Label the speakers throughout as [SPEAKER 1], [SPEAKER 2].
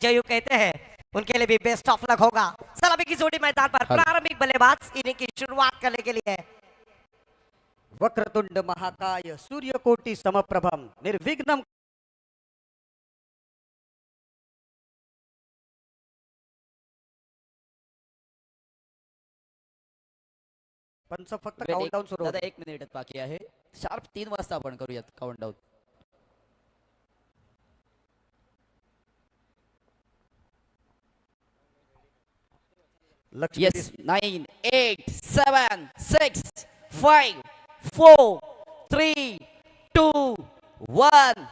[SPEAKER 1] जयू कहते हैं उनके लिए भी बेस्ट ऑफ लक होगा। सलामी की जोड़ी मैदान पर प्रारंभिक बल्लेबाज इनिंग की शुरुआत करने के लिए।
[SPEAKER 2] वक्रतुंड महाकाय सूर्यकोटि समप्रभम निर्विघ्नम पंच फक्त काउंटडाऊन सुरू
[SPEAKER 3] दादा
[SPEAKER 2] होतं.
[SPEAKER 3] 1 मिनिट बाकी आहे. शार्प 3 वाजता आपण करूयात countdown.
[SPEAKER 2] Lakshmi
[SPEAKER 3] yes 9 8 7 6 5 4 3 2 1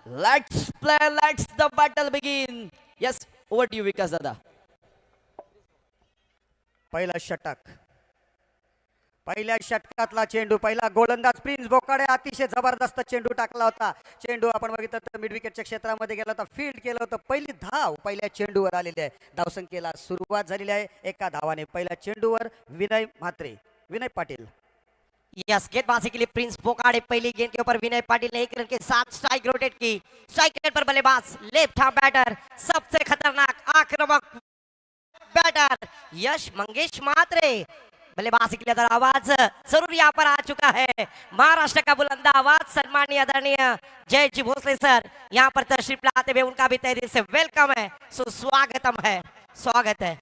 [SPEAKER 3] let's play let's the battle begin. Yes over to you Vikas दादा.
[SPEAKER 2] पहिला षटक पहिल्या षटकातला चेंडू पहिला गोलंदाज प्रिन्स बोकाडे अतिशय जबरदस्त चेंडू टाकला होता. चेंडू आपण बघितलं तर मिड विकेटच्या क्षेत्रामध्ये गेला होता. फील्ड केलं होतं. पहिली धाव पहिल्या चेंडूवर आलेली आहे. धावसंख्येला सुरुवात झालेली आहे एका धावाने. पहिल्या चेंडूवर विनय पाटील.
[SPEAKER 1] यस गेंदबाजी के लिए प्रिंस बोकाड़े पहली गेंद के ऊपर विनय पाटिल ने 1 रन के साथ स्ट्राइक रोटेट की। स्ट्राइक रेट पर बल्लेबाज लेफ्ट आर्म बैटर सबसे खतरनाक आक्रामक बैटर यश मंगेश मात्रे बल्लेबाजी के लिए अगर आवाज जरूर यहाँ पर आ चुका है। महाराष्ट्र का बुलंदा आवाज सम्मानीय आदरणीय जय जी भोसले सर यहाँ पर तशरीफ लाते हुए उनका भी तहे दिल से वेलकम है। सुस्वागतम है, स्वागत है।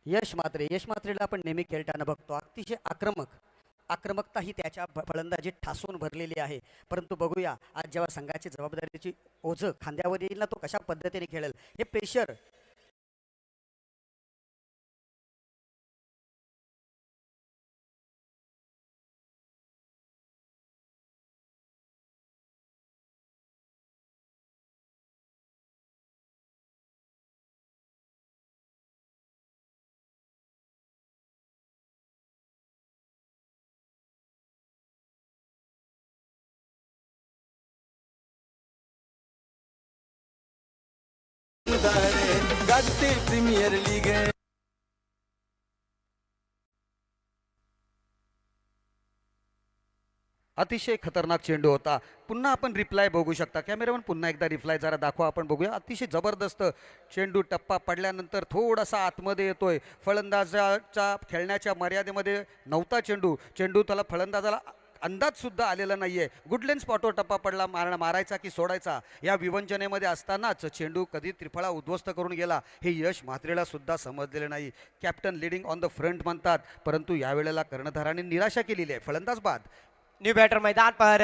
[SPEAKER 2] यश मात्रेला आपण नेहमी खेळताना बघतो. अतिशय आक्रमकता ही त्याच्या फलंदाजीत ठासून भरलेली आहे. परंतु बघूया आज जेव्हा संघाची जबाबदारीची ओझं खांद्यावर येईल ना तो कशा पद्धतीने खेळेल. हे प्रेशर
[SPEAKER 4] गाजते प्रीमियर लीग.
[SPEAKER 2] अतिशय खतरनाक चेंडू होता. पुन्हा आपण रिप्लाय बघू शकता. कॅमेरामन पुन्हा एकदा रिप्लाय जरा दाखवा, आपण बघूया. अतिशय जबरदस्त चेंडू टप्पा पडल्यानंतर थोडासा आतमध्ये येतोय. फलंदाजाच्या खेळण्याच्या मर्यादेमध्ये नव्हता चेंडू त्याला फलंदाजाला अंदाज सुद्धा आलेला नाहीये. गुडलेन स्पॉटवर टप्पा पडला. मारायचा की सोडायचा या विवंचनेमध्ये असतानाच चेंडू कधी त्रिफळा उद्ध्वस्त करून गेला हे यश म्हात्रेला सुद्धा समजलेलं नाही. Captain leading on the front म्हणतात, परंतु यावेळेला कर्णधाराने निराशा केलेली आहे. फलंदाज बाद.
[SPEAKER 1] न्यू बैटर मैदान पर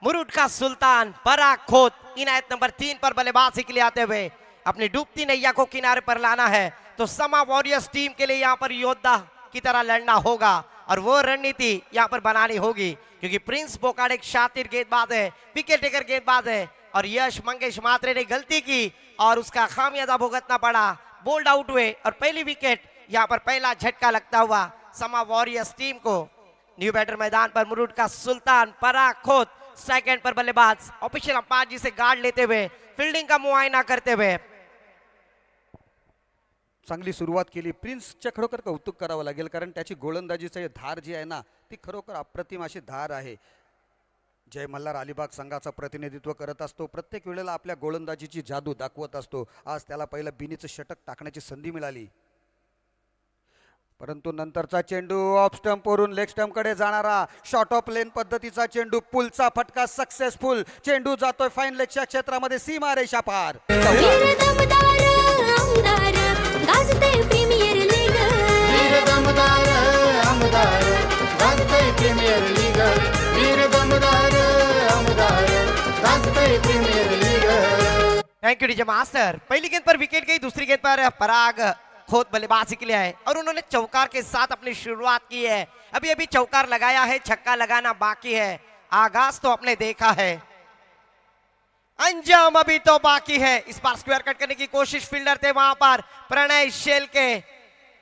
[SPEAKER 1] मुरुड का सुल्तान पराग खोत इनायत नंबर 3 पर बल्लेबाजी के लिए आते हुए अपनी डूबती नैया को किनारे पर लाना है तो समा वॉरियर्स टीम के लिए यहाँ पर योद्धा की तरह लड़ना होगा और वो रणनीति यहाँ पर बनानी होगी क्योंकि प्रिंस बोकाड़े एक शातिर गेंदबाज है, विकेट टेकर गेंदबाज है और यश मंगेश मात्रे ने गलती की और उसका खामियाजा भुगतना पड़ा। बोल्ड आउट हुए और पहली विकेट यहाँ पर पहला झटका लगता हुआ समा वॉरियर्स टीम को। न्यू बैटर मैदान पर मुरुड का सुल्तान पराग खोत सेकंड पर बल्लेबाज ऑफिशियल अंपायर जी से गार्ड लेते हुए फील्डिंग का मुआयना करते हुए।
[SPEAKER 2] चांगली सुरुवात केली. प्रिन्सच्या खरोखर कौतुक करावं लागेल, कारण त्याची गोलंदाजीची धार जी आहे ना ती खरोखर अप्रतिम अशी धार आहे. जय मल्हार अलिबाग संघाचं प्रतिनिधित्व करत असतो. प्रत्येक वेळेला आपल्या गोलंदाजीची जादू दाखवत असतो. आज त्याला पहिलं बिनीचं षटक टाकण्याची संधी मिळाली, परंतु नंतरचा चेंडू ऑफ स्टंप वरून लेग स्टंप कडे जाणारा शॉर्ट ऑफ लेन पद्धतीचा चेंडू. पुलचा फटका सक्सेसफुल. चेंडू जातोय फाईन लेगच्या क्षेत्रामध्ये सीमा रेषा पार.
[SPEAKER 1] Thank you DJ master. पहली गेंद पर विकेट गई, दूसरी गेंद पर पराग खोत बल्लेबाजी के लिए आए और उन्होंने चौकार के साथ अपनी शुरुआत की है। अभी अभी चौकार लगाया है, छक्का लगाना बाकी है। आगाज तो आपने देखा है, अंजाम अभी तो बाकी है। इस बार स्क्वायर कट करने की कोशिश फील्डर थे वहां पर प्रणय शेल के,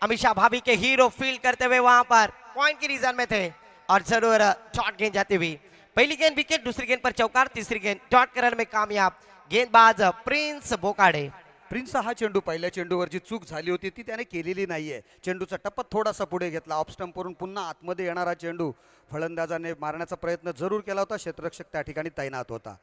[SPEAKER 1] अमीषा भाभी के हीरो फील्ड करते हुए वहां पर पॉइंट की रीजन में थे और जरूर डॉट गेंद जाती हुई। पहली गेंद विकेट, दूसरी गेंद पर चौकार, तीसरी गेंद डॉट करने में कामयाब गेंदबाज प्रिंस बोकाडे।
[SPEAKER 2] प्रिन्स हा चेंडू पहिल्या चेंडूवर जी चूक झाली होती ती त्याने केलेली नाहीये. चेंडूचा टप्पा थोडासा पुढे घेतला. ऑफ स्टंप वरून पुन्हा आतमध्ये येणारा चेंडू फलंदाजाने मारण्याचा प्रयत्न जरूर केला होता. क्षेत्ररक्षक त्या ठिकाणी तैनात होता.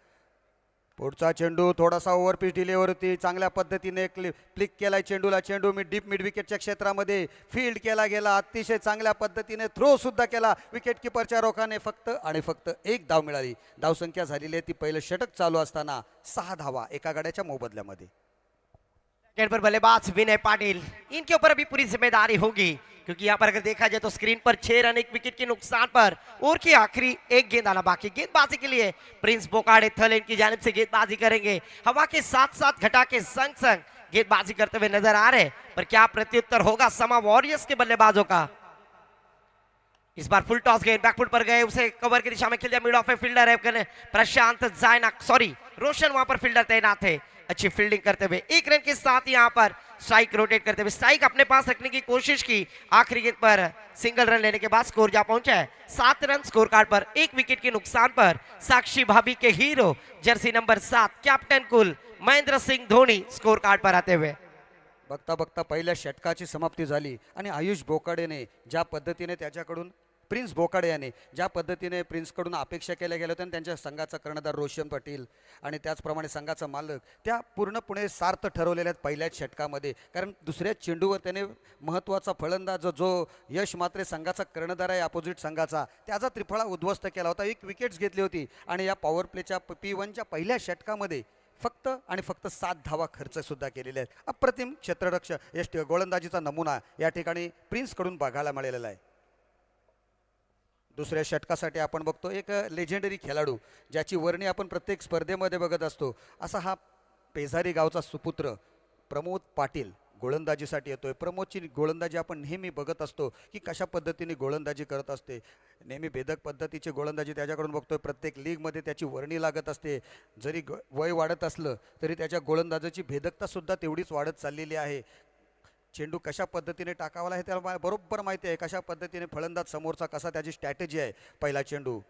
[SPEAKER 2] पुढचा चेंडू थोडासा ओव्हरपिच डिलेवरती चांगल्या पद्धतीने क्लिक केलाय चेंडूला. चेंडू मिड विकेटच्या क्षेत्रामध्ये फील्ड केला गेला. अतिशय चांगल्या पद्धतीने थ्रो सुद्धा केला. विकेट किपरच्या रोखाने फक्त आणि फक्त एक धाव मिळाली. धावसंख्या झालेली आहे ती पहिलं षटक चालू असताना 6 धावा एका गड्याच्या मोबदल्यामध्ये.
[SPEAKER 1] विकेट पर बल्लेबाज विनय पाटिल, इनके ऊपर अभी पूरी जिम्मेदारी होगी क्योंकि यहाँ पर अगर देखा जाए तो स्क्रीन पर 6 रन 1 विकेट के नुकसान पर ओवर की आखिरी एक गेंद आना बाकी। गेंदबाजी के लिए प्रिंस बोकाडे थलैंड की जानिब से गेंदबाजी करेंगे। हवा के साथ साथ घटा के संग संग गेंदबाजी करते हुए नजर आ रहे, पर क्या प्रत्युत्तर होगा समा वॉरियर्स के बल्लेबाजों का। इस बार फुल टॉस गेंद बैकफुट पर गए, उसे कवर की दिशा में खेल दिया। मिड ऑफ फील्डर है प्रशांत जायना, सॉरी रोशन वहां पर फील्डर तैनात है। अच्छी फील्डिंग करते हुए 1 रन के साथ यहां पर स्ट्राइक रोटेट करते हुए स्ट्राइक अपने पास रखने की कोशिश की। आखिरी गेंद पर सिंगल रन लेने के बाद स्कोर जा पहुंचा है 7 रन स्कोर कार्ड पर। 1 विकेट के नुकसान पर साक्षी भाभी के हीरो जर्सी नंबर 7 कैप्टन कुल महेंद्र सिंह धोनी स्कोर कार्ड पर आते हुए।
[SPEAKER 2] बघता बघता पहिल्या षटकाची समाप्ती झाली आणि आयुष बोकाडेने ज्या पद्धतीने त्याच्याकडून प्रिन्स बोकाडे याने ज्या पद्धतीने प्रिन्सकडून अपेक्षा केल्या गेल्या होत्या त्यांच्या संघाचा कर्णधार रोशन पाटील आणि त्याचप्रमाणे संघाचा मालक त्या पूर्णपणे सार्थ ठरवलेल्या पहिल्याच षटकामध्ये. कारण दुसऱ्या चेंडूवर त्याने महत्त्वाचा फलंदाज जो यश मात्रे संघाचा कर्णधार आहे अपोजिट संघाचा त्याचा त्रिफळा उद्ध्वस्त केला होता. 1 विकेट्स घेतली होती आणि या पॉवर प्लेच्या P1च्या पहिल्या षटकामध्ये फक्त आणि फक्त 7 धावा खर्च सुद्धा केलेले आहेत. अप्रतिम क्षेत्ररक्षक यश गोलंदाजीचा नमुना या ठिकाणी प्रिन्सकडून बघायला मिळालेला आहे. दुसऱ्या षटकासाठी आपण बघतो एक लेजेंडरी खेळाडू ज्याची वर्णी आपण प्रत्येक स्पर्धेमध्ये बघत असतो, असा हा पेझारी गावचा सुपुत्र प्रमोद पाटील गोलंदाजीसाठी येतोय. प्रमोदची गोलंदाजी आपण नेहमी बघत असतो की कशा पद्धतीने गोलंदाजी करत असते. नेहमी भेदक पद्धतीची गोलंदाजी त्याच्याकडून बघतोय. प्रत्येक लीगमध्ये त्याची वर्णी लागत असते. जरी वय वाढत असलं तरी त्याच्या गोलंदाजीची भेदकता सुद्धा तेवढीच वाढत चाललेली आहे. चेंडू कशा पद्धतीने टाकावाला आहे त्याला बरोबर माहिती आहे. कशा पद्धतीने फलंदाज समोरचा कसा त्याची स्ट्रॅटेजी आहे. पहिला चेंडू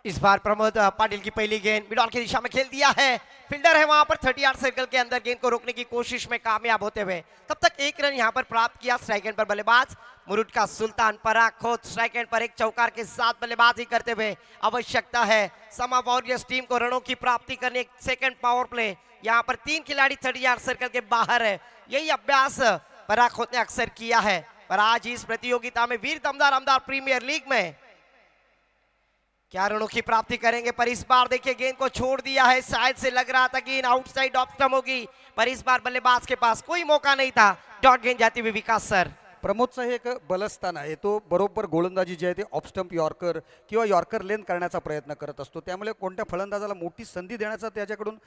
[SPEAKER 1] इस बार प्रमोद पाटिल की पहली गेंद मिड ऑन की दिशा में खेल दिया है। फील्डर है वहां पर 30 यार्ड सर्कल के अंदर गेंद को रोकने की कोशिश में कामयाब होते हुए तब तक 1 रन यहां पर प्राप्त किया। स्ट्राइक एंड पर बल्लेबाज मुरुड का सुल्तान पराग खोत स्ट्राइक एंड पर एक चौकार के साथ बल्लेबाजी करते हुए। आवश्यकता है समा वॉरियर्स टीम को रनों की प्राप्ति करने एक सेकंड पावर प्ले। यहां पर 3 खिलाड़ी 30 यार्ड सर्कल के बाहर है। यही अभ्यास पराग खोत ने अक्सर किया है, पर आज इस प्रतियोगिता में वीर दमदार प्रीमियर लीग में क्या रनों की प्राप्ति करेंगे। पर इस बार देखिए गेंद को छोड़ दिया है। शायद से लग रहा था कि इन आउटसाइड ऑफ स्टंप होगी, पर इस बार बल्लेबाज के पास कोई मौका नहीं था। डॉट गेंद जाती हुई विकास सर।
[SPEAKER 2] प्रमोदचं हे एक बलस्थान आहे. तो बरोबर गोलंदाजी जी आहे ते ऑफ स्टंप यॉर्कर किंवा यॉर्कर लेन करण्याचा प्रयत्न करत असतो. त्यामुळे कोणत्या फलंदाजाला मोठी संधी देण्याचा त्याच्याकडून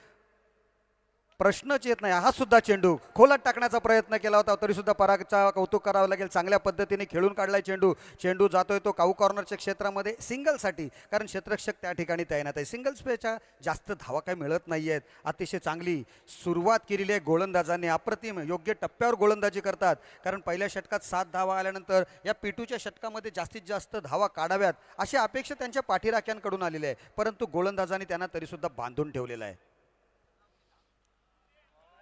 [SPEAKER 2] प्रश्नच येत नाही. हा सुद्धा चेंडू खोलात टाकण्याचा प्रयत्न केला होता तरी सुद्धा परागचा कौतुक करावं लागेल. चांगल्या पद्धतीने खेळून काढलाय चेंडू. चेंडू जातोय तो काऊ कॉर्नरच्या क्षेत्रामध्ये सिंगलसाठी, कारण क्षेत्ररक्षक त्या ठिकाणी तैनात आहे. सिंगल्सपेक्षा जास्त धावा काही मिळत नाही आहेत. अतिशय चांगली सुरुवात केलेली आहे गोलंदाजांनी. अप्रतिम योग्य टप्प्यावर गोलंदाजी करतात, कारण पहिल्या षटकात 7 धावा आल्यानंतर या P2च्या षटकामध्ये जास्तीत जास्त धावा काढाव्यात अशी अपेक्षा त्यांच्या पाठीराख्यांकडून आलेली आहे, परंतु गोलंदाजांनी त्यांना तरी सुद्धा बांधून ठेवलेला आहे.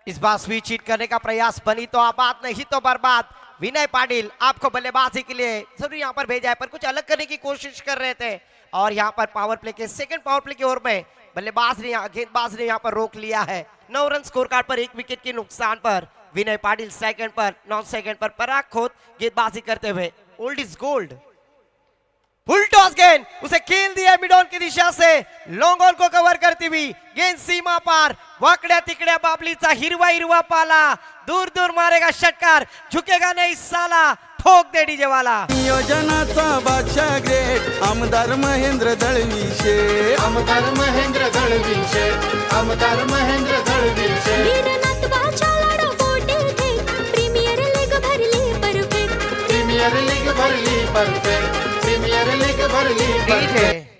[SPEAKER 1] इस बार स्वीच चीट करने का प्रयास, बनी तो आबाद नहीं तो बर्बाद। विनय पाटिल आपको बल्लेबाजी के लिए जरूर यहाँ पर भेजा है, पर कुछ अलग करने की कोशिश कर रहे थे और यहाँ पर पावर प्ले के सेकंड पावर प्ले की ओर में बल्लेबाज ने गेंदबाज ने यहाँ पर रोक लिया है। 9 रन स्कोर कार्ड पर 1 विकेट के नुकसान पर विनय पाटिल सेकंड पर 9 सेकंड पर पराग खोत गेंदबाजी करते हुए। Old is gold. Full toss गेंद उसे खेल दिया मिड ऑन की दिशा से, लॉन्ग ऑन को कवर करती हुई गेंद सीमा पार। वाकड्या तिकड्या बाबलीचा हिरवा हिरवा पाला, दूर दूर मारेगा षटकार, झुकेगा नहीं साला, ठोक दे डीजे वाला।
[SPEAKER 4] नियोजनाचा बादशाह ग्रेट आमदार महेंद्र दळवीशे, आमदार महेंद्र दळवीशे, आमदार महेंद्र दळवीशे।
[SPEAKER 5] वीरनाथ बादशाह बोटे थे, प्रीमियर लीग भरली परफेक्ट,
[SPEAKER 4] प्रीमियर लीग भरली परफेक्ट, प्रीमियर लीग भरली परफेक्ट।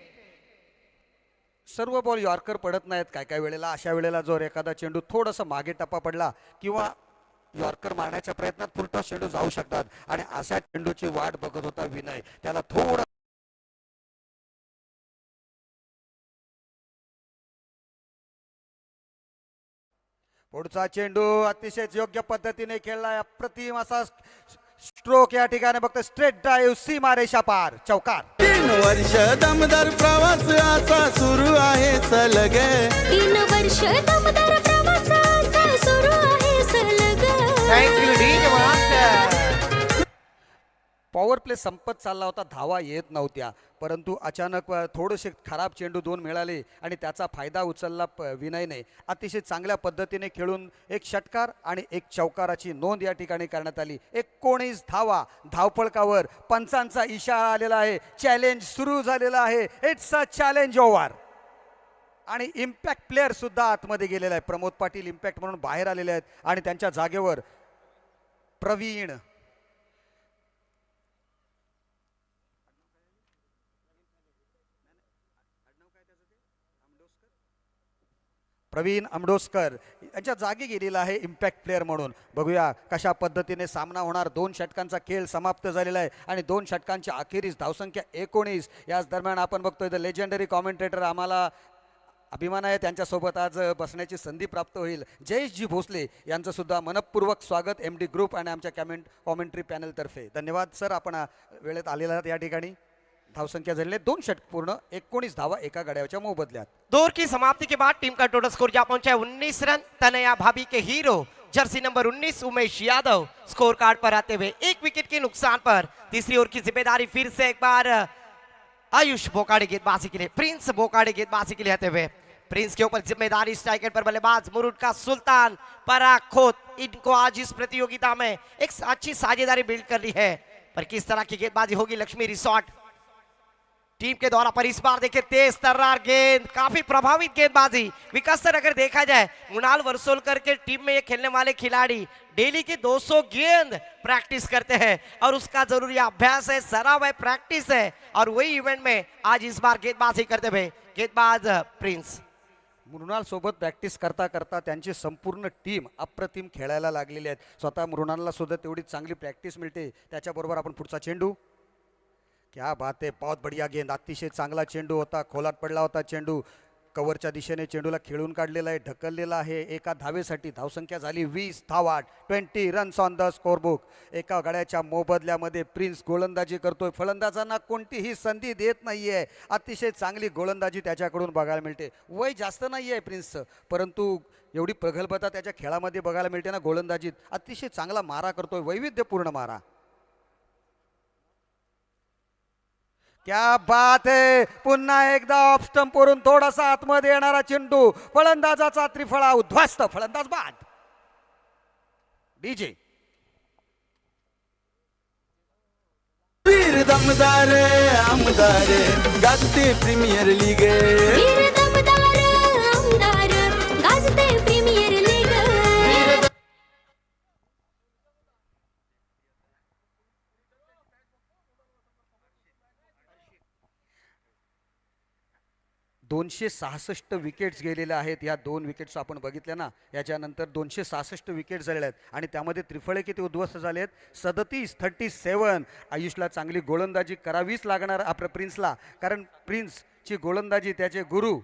[SPEAKER 2] सर्व बॉल यॉर्कर पडत नाहीत. काय वेळेला अशा वेळेला जर एखादा चेंडू थोडासा मागे टप्पा पडला किंवा यॉर्कर मारण्याच्या प्रयत्नात फुलटॉस चेंडू जाऊ शकतात, आणि अशा चेंडूची वाट बघत होता विनय. त्याला थोडा पुढचा चेंडू अतिशय योग्य पद्धतीने खेळलाय. अप्रतिम असा स्ट्रोक या ठिकाणी फक्त स्ट्रेट ड्राईव्ह सीमारेषा पार चौकार.
[SPEAKER 6] 3 वर्ष दमदार प्रवास असा सुरू आहे सलग.
[SPEAKER 5] 3 वर्ष दमदार प्रवास असा सुरू आहे सलग.
[SPEAKER 1] Thank you DJ master.
[SPEAKER 2] Power play संपत चालला होता, धावा येत नव्हत्या, परंतु अचानक थोडेसे खराब चेंडू 2 मिळाले आणि त्याचा फायदा उचलला विनयने. अतिशय चांगल्या पद्धतीने खेळून एक षटकार आणि एक चौकाराची नोंद या ठिकाणी करण्यात आली. 19 धावा धावफलकावर. पंचांचा इशारा आलेला आहे, चॅलेंज सुरू झालेला आहे. It's a challenge over. आणि इम्पॅक्ट प्लेअर सुद्धा आतमध्ये गेलेला आहे. प्रमोद पाटील इम्पॅक्ट म्हणून बाहेर आलेले आहेत आणि त्यांच्या जागेवर प्रवीण आमडोसकर यांच्या जागी गेलेला आहे इम्पॅक्ट प्लेअर म्हणून. बघूया कशा पद्धतीने सामना होणार. 2 षटकांचा खेळ समाप्त झालेला आहे आणि 2 षटकांच्या अखेरीस धावसंख्या 19. याच दरम्यान आपण बघतोय द लेजेंडरी कॉमेंटेटर. आम्हाला अभिमान आहे त्यांच्यासोबत आज बसण्याची संधी प्राप्त होईल. जयेशजी भोसले यांचं सुद्धा मनपूर्वक स्वागत MD ग्रुप आणि आमच्या कॉमेंट्री पॅनलतर्फे. धन्यवाद सर, आपण वेळेत आलेला आहात या ठिकाणी. धावसंख्या झालेली 2 षटक पूर्ण, 19 धावा एका गड्याच्या मोबदल्यात.
[SPEAKER 1] दौर की समाप्ति के बाद टीम का टोटल स्कोर जा पहुंचा है 19 रन. तनया भाभी के hero jersey number 19 Umesh Yadav score card पर आते हुए 1 विकेट के नुकसान पर. तीसरी ओवर की जिम्मेदारी फिर से एक बार आयुष बोकाड़े गेंदबाजी के लिए, प्रिंस बोकाड़े गेंदबाजी के लिए आते हुए. प्रिंस के ऊपर जिम्मेदारी स्ट्राइकर पर बल्लेबाज मुरुड का सुल्तान पराग खोत. इनको आज इस प्रतियोगिता में एक अच्छी साझेदारी बिल्ड कर ली है, पर किस तरह की गेंदबाजी होगी लक्ष्मी रिसोर्ट टीम के द्वारा. पर इस बार देखिए तेज तर्रार गेंद, काफी प्रभावित गेंदबाजी. विकास सर, अगर देखा जाए मुनाल वर्सोलकर के टीम में ये खेलने वाले खिलाड़ी डेली की 200 गेंद प्रैक्टिस करते हैं और उसका जरूरी अभ्यास है, सराव है, प्रैक्टिस है. और वही इवेंट में आज इस बार गेंदबाजी करते हुए गेंदबाज प्रिंस.
[SPEAKER 2] मृणाल सोबत प्रॅक्टिस करता करता त्यांची संपूर्ण टीम अप्रतिम खेळायला लागलेली आहेत. स्वतः मृणालला सुद्धा तेवढी चांगली प्रॅक्टिस मिळते. त्याच्याबरोबर आपण पुढचा चेंडू. क्या बात आहे, बहुत बढ़िया गेंद. अतिशय चांगला चेंडू होता, खोलात पडला होता चेंडू. कव्हरच्या दिशेने चेंडूला खेळून काढलेला आहे, ढकललेला आहे एका धावेसाठी. धावसंख्या झाली 20 धावा, 20 runs on the score book. एका गड्याच्या मोबदल्यामध्ये प्रिन्स गोलंदाजी करतोय. फलंदाजांना कोणतीही संधी देत नाहीये. अतिशय चांगली गोलंदाजी त्याच्याकडून बघायला मिळते. वय जास्त नाही आहे प्रिन्सचं, परंतु एवढी प्रगल्भता त्याच्या खेळामध्ये बघायला मिळते ना गोलंदाजीत. अतिशय चांगला मारा करतोय, वैविध्यपूर्ण मारा. क्या बात है. पुन्हा एकदा ऑफ स्टंप वरून थोडासा आतमध्ये येणारा चेंडू. फलंदाजाचा त्रिफळा उद्ध्वस्त, फलंदाज बाद. डीजे
[SPEAKER 6] वीर दमदार आमदार गाजते प्रीमियर लीग.
[SPEAKER 5] वीर दमदार आमदार गाजते प्रीमियर लीग.
[SPEAKER 2] 266 विकेट्स गेलेल्या आहेत. या 2 विकेट्स आपण बघितल्या ना, याच्यानंतर 266 विकेट झालेल्या आहेत आणि त्यामध्ये त्रिफळे किती उद्ध्वस्त झाले आहेत. 37 आयुषला चांगली गोलंदाजी करावीच लागणार आपल्या प्रिन्सला, कारण प्रिन्सची गोलंदाजी त्याचे गुरु,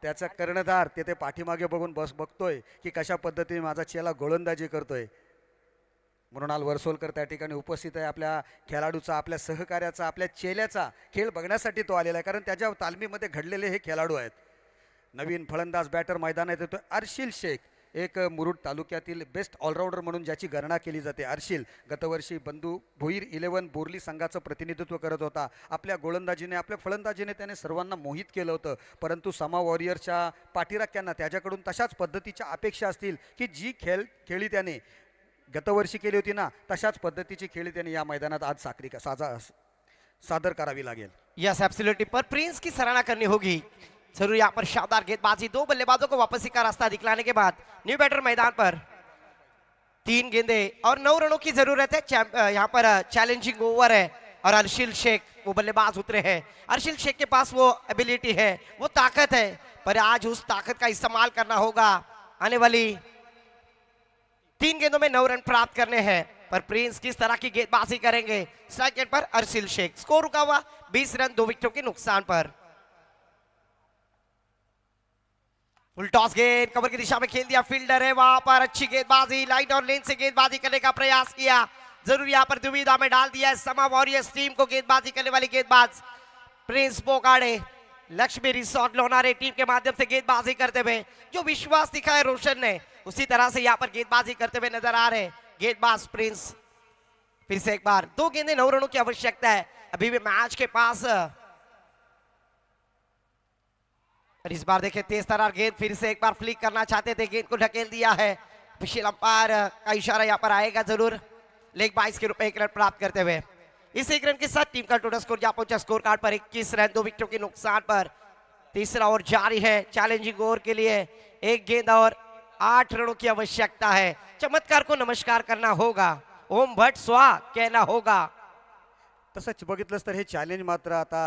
[SPEAKER 2] त्याचा कर्णधार ते पाठीमागे बघून बघतोय की कशा पद्धतीने माझा चेला गोलंदाजी करतोय. मृणाल वर्सोलकर त्या ठिकाणी उपस्थित आहे. आपल्या खेळाडूचा, आपल्या सहकार्याचा, आपल्या चेल्याचा खेळ बघण्यासाठी तो आलेला आहे, कारण त्याच्या तालमीमध्ये घडलेले हे खेळाडू आहेत. नवीन फलंदाज बॅटर मैदानात येतो अर्शिल शेख, एक मुरुड तालुक्यातील बेस्ट ऑलराऊंडर म्हणून ज्याची गणना केली जाते. अर्शिल गतवर्षी बंधू भोईर 11 बोर्ली संघाचं प्रतिनिधित्व करत होता. आपल्या गोलंदाजीने, आपल्या फलंदाजीने त्याने सर्वांना मोहित केलं होतं, परंतु समा वॉरियर्सच्या पाठीराख्यांना त्याच्याकडून तशाच पद्धतीच्या अपेक्षा असतील की जी खेळी त्याने गतवर्षी केली होती ना, तशाच पद्धतीची खेळी त्यांनी या मैदानात आज सादर करावी लागेल.
[SPEAKER 1] यस एब्सोल्युटली, पर प्रिंस की सराहना करनी होगी. जरूर यहाँ पर शानदार गेंदबाजी. 2 बल्लेबाजों को वापसी का रास्ता दिखलाने के बाद न्यू बैटर मैदान पर 3 गेंदे और 9 रनों की जरूरत है. यहाँ पर चैलेंजिंग ओवर है और अर्शिल शेख वो बल्लेबाज उतरे हैं. अर्शिल शेख के पास वो एबिलिटी है, वो ताकत है, पर आज उस ताकत का इस्तेमाल करना होगा. आने वाली 3 गेंदों में 9 रन प्राप्त करने हैं, पर प्रिंस किस तरह की गेंदबाजी करेंगे. स्ट्राइक रेट पर अर्शिल शेख. स्कोर रुका हुआ 20 रन 2 विकेटों के नुकसान पर. फुल टॉस गेंद कवर की दिशा में खेल दिया, फील्डर है वहां पर. अच्छी गेंदबाजी, लाइन और लेन से गेंदबाजी करने का प्रयास किया. जरूर यहाँ पर दुविधा में डाल दिया है समा वॉरियर्स टीम को। गेंदबाजी करने वाली गेंदबाज Prince पोकाड़े Lakshmi resort Lonare team के माध्यम से गेंदबाजी करते हुए जो विश्वास दिखाया रोशन ने, उसी तरह से यहाँ पर गेंदबाजी करते हुए नजर आ रहे गेंदबाज प्रिंस। फिर से एक बार 2 गेंदें 9 रनों की आवश्यकता है अभी भी मैच के पास। और इस बार देखिए तेज तरार गेंद, फिर से एक बार फ्लिक करना चाहते थे, गेंद को ढकेल दिया है। विशेल अंपायर का इशारा यहाँ पर आएगा जरूर। लेग 22 के रूप में 1 रन प्राप्त करते हुए इस 1 रन के साथ टीम का टोटल स्कोर यहाँ पहुंचा स्कोर कार्ड पर 21 रन, 2 विकेटों के नुकसान पर। तीसरा ओवर जारी है, चैलेंजिंग ओवर के लिए 1 गेंद और 8 रनों की आवश्यकता है। चमत्कार को नमस्कार करना होगा, ओम भट्ट स्वा कहना होगा।
[SPEAKER 2] तसंच बघितलंच तर हे चॅलेंज मात्र आता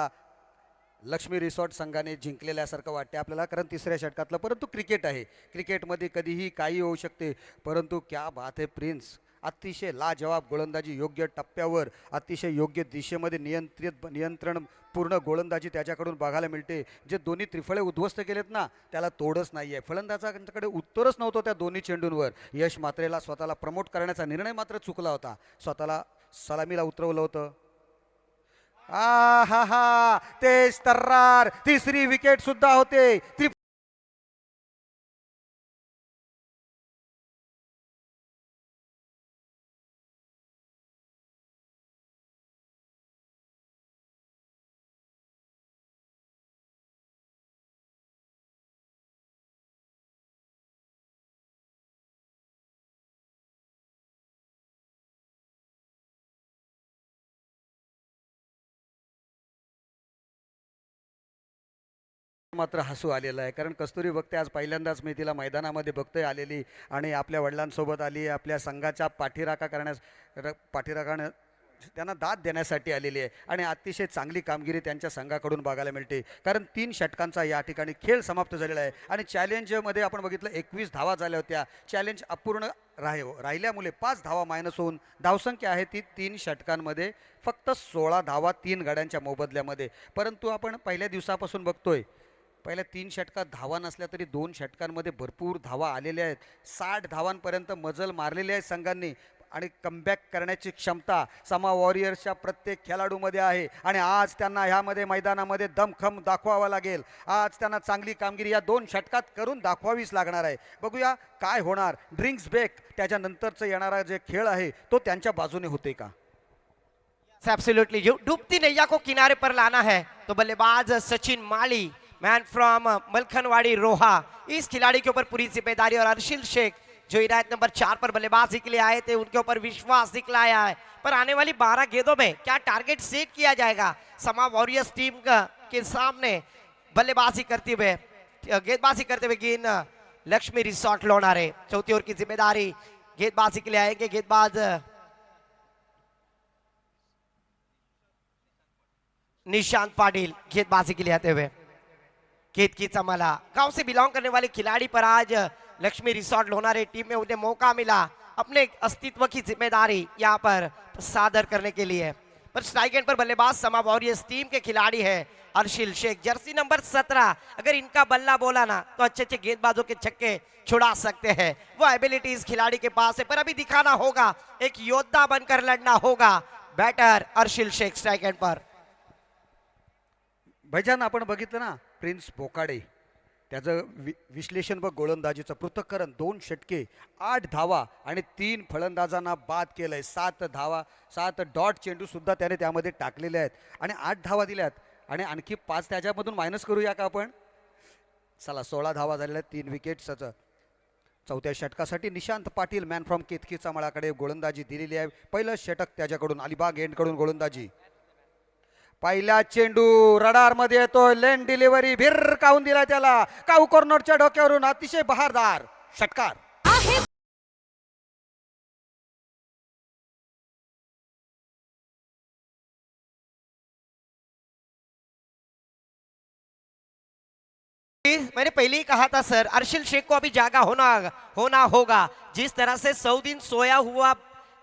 [SPEAKER 2] लक्ष्मी रिसॉर्ट संघाने जिंकलेल्यासारखं वाटते आपल्याला, कारण तिसऱ्या षटकातलं, परंतु क्रिकेट आहे, क्रिकेटमध्ये कधीही काही होऊ शकते। परंतु क्या बात है प्रिन्स, अतिशय लाजवाब गोलंदाजी, योग्य टप्प्यावर अतिशय योग्य दिशेमध्ये नियंत्रण पूर्ण गोलंदाजी त्याच्याकडून बघायला मिळते। जे दोन्ही त्रिफळे उद्ध्वस्त केलेत ना, त्याला तोडच नाही आहे। फलंदाजांकडे उत्तरच नव्हतं त्या दोन्ही चेंडूंवर। यश मात्रेला स्वतःला प्रमोट करण्याचा निर्णय मात्र चुकला होता, स्वतःला सलामीला उतरवलं होतं। हा हा तेज तर्रार, तिसरी विकेट सुद्धा होते। मात्र हसू आलेलं आहे, कारण कस्तुरी बघते आज पहिल्यांदाच मी तिला मैदानामध्ये बघतोय आलेली, आणि आपल्या वडिलांसोबत आली, आपल्या संघाच्या पाठीराखाने त्यांना दाद देण्यासाठी आलेली आहे। आणि अतिशय चांगली कामगिरी त्यांच्या संघाकडून बघायला मिळते, कारण 3 षटकांचा या ठिकाणी खेळ समाप्त झालेला आहे। आणि चॅलेंजमध्ये आपण बघितलं 21 धावा झाल्या होत्या, चॅलेंज अपूर्ण राहिल्यामुळे 5 धावा मायनस होऊन धावसंख्या आहे ती 3 षटकांमध्ये फक्त 16 धावा 3 गड्यांच्या मोबदल्यामध्ये। परंतु आपण पहिल्या दिवसापासून बघतोय, पहिल्या 3 षटकात धावा नसल्या तरी 2 षटकांमध्ये भरपूर धावा आलेल्या आहेत। 60 धावांपर्यंत मजल मारलेली आहे संघांनी, आणि कमबॅक करण्याची क्षमता समा वॉरियर्सच्या प्रत्येक खेळाडूमध्ये आहे। आणि आज त्यांना ह्यामध्ये मैदानामध्ये दमखम दाखवावा लागेल। आज त्यांना चांगली कामगिरी या 2 षटकात करून दाखवावीच लागणार आहे। बघूया काय होणार। ड्रिंक्स ब्रेक त्याच्यानंतरचं येणारा जे खेळ आहे तो त्यांच्या बाजूने होते का।
[SPEAKER 1] एब्सोल्युटली, जो डूबती नैया को किनारे पर लाना है तो बल्लेबाज सचिन माली, मैन फ्रॉम मलखनवाड़ी रोहा, इस खिलाड़ी के ऊपर पूरी जिम्मेदारी। और अर्शिल शेख जो इनायत नंबर 4 पर बल्लेबाजी के लिए आए थे, उनके ऊपर विश्वास दिखलाया है। पर आने वाली 12 गेंदों में क्या टारगेट सेट किया जाएगा समा वॉरियर्स टीम के सामने। बल्लेबाजी करते हुए गेंदबाजी करते हुए गेंद लक्ष्मी रिसोर्ट लोनारे, चौथी ओवर की जिम्मेदारी गेंदबाजी के लिए आएंगे गेंदबाज निशांत पाटिल गेंदबाजी के लिए आते हुए। खेत की चमला गांव से बिलोंग करने वाले खिलाड़ी पर आज लक्ष्मी रिसोर्ट लोनारे टीम में उन्हें मौका मिला अपने अस्तित्व की जिम्मेदारी यहाँ पर सादर करने के लिए। पर स्ट्राइक एंड पर बल्लेबाज समा वॉरियर्स टीम के खिलाड़ी है अर्शिल शेख, जर्सी नंबर 17। अगर इनका बल्ला बोला ना तो अच्छे अच्छे गेंदबाजों के छक्के छुड़ा सकते हैं, वो एबिलिटी इस खिलाड़ी के पास है। पर अभी दिखाना होगा, एक योद्धा बनकर लड़ना होगा बैटर अर्शिल शेख स्ट्राइक एंड पर।
[SPEAKER 2] भाईजान आपण बघितलं ना, प्रिन्स पोकाडे त्याचं विश्लेषण बघ, गोलंदाजीचं पृथक्करण, 2 षटके, 8 धावा आणि 3 फलंदाजांना बाद केलंय। 7 धावा, 7 डॉट चेंडू सुद्धा त्याने त्यामध्ये टाकलेले आहेत आणि 8 धावा दिल्यात, आणि आणखी 5 त्याच्यामधून मायनस करूया का आपण। चला 16 धावा झालेल्या आहेत, 3 विकेट्सचं। चौथ्या षटकासाठी निशांत पाटील मॅन फ्रॉम केतकीचा मळाकडे गोलंदाजी दिलेली आहे। पहिलं षटक त्याच्याकडून, अलिबाग एंडकडून गोलंदाजी। पहिला चेंडू रडार मध्ये येतोय, लेन डिलिव्हरी भिरकावून दिला त्याला, काऊ कॉर्नरच्या डोक्यावरून अतिशय बहारदार षटकार।
[SPEAKER 1] मैंने पहले ही कहा था सर, अर्शिल शेख को अभी जागा होना होगा। जिस तरह से 100 दिन सोया हुआ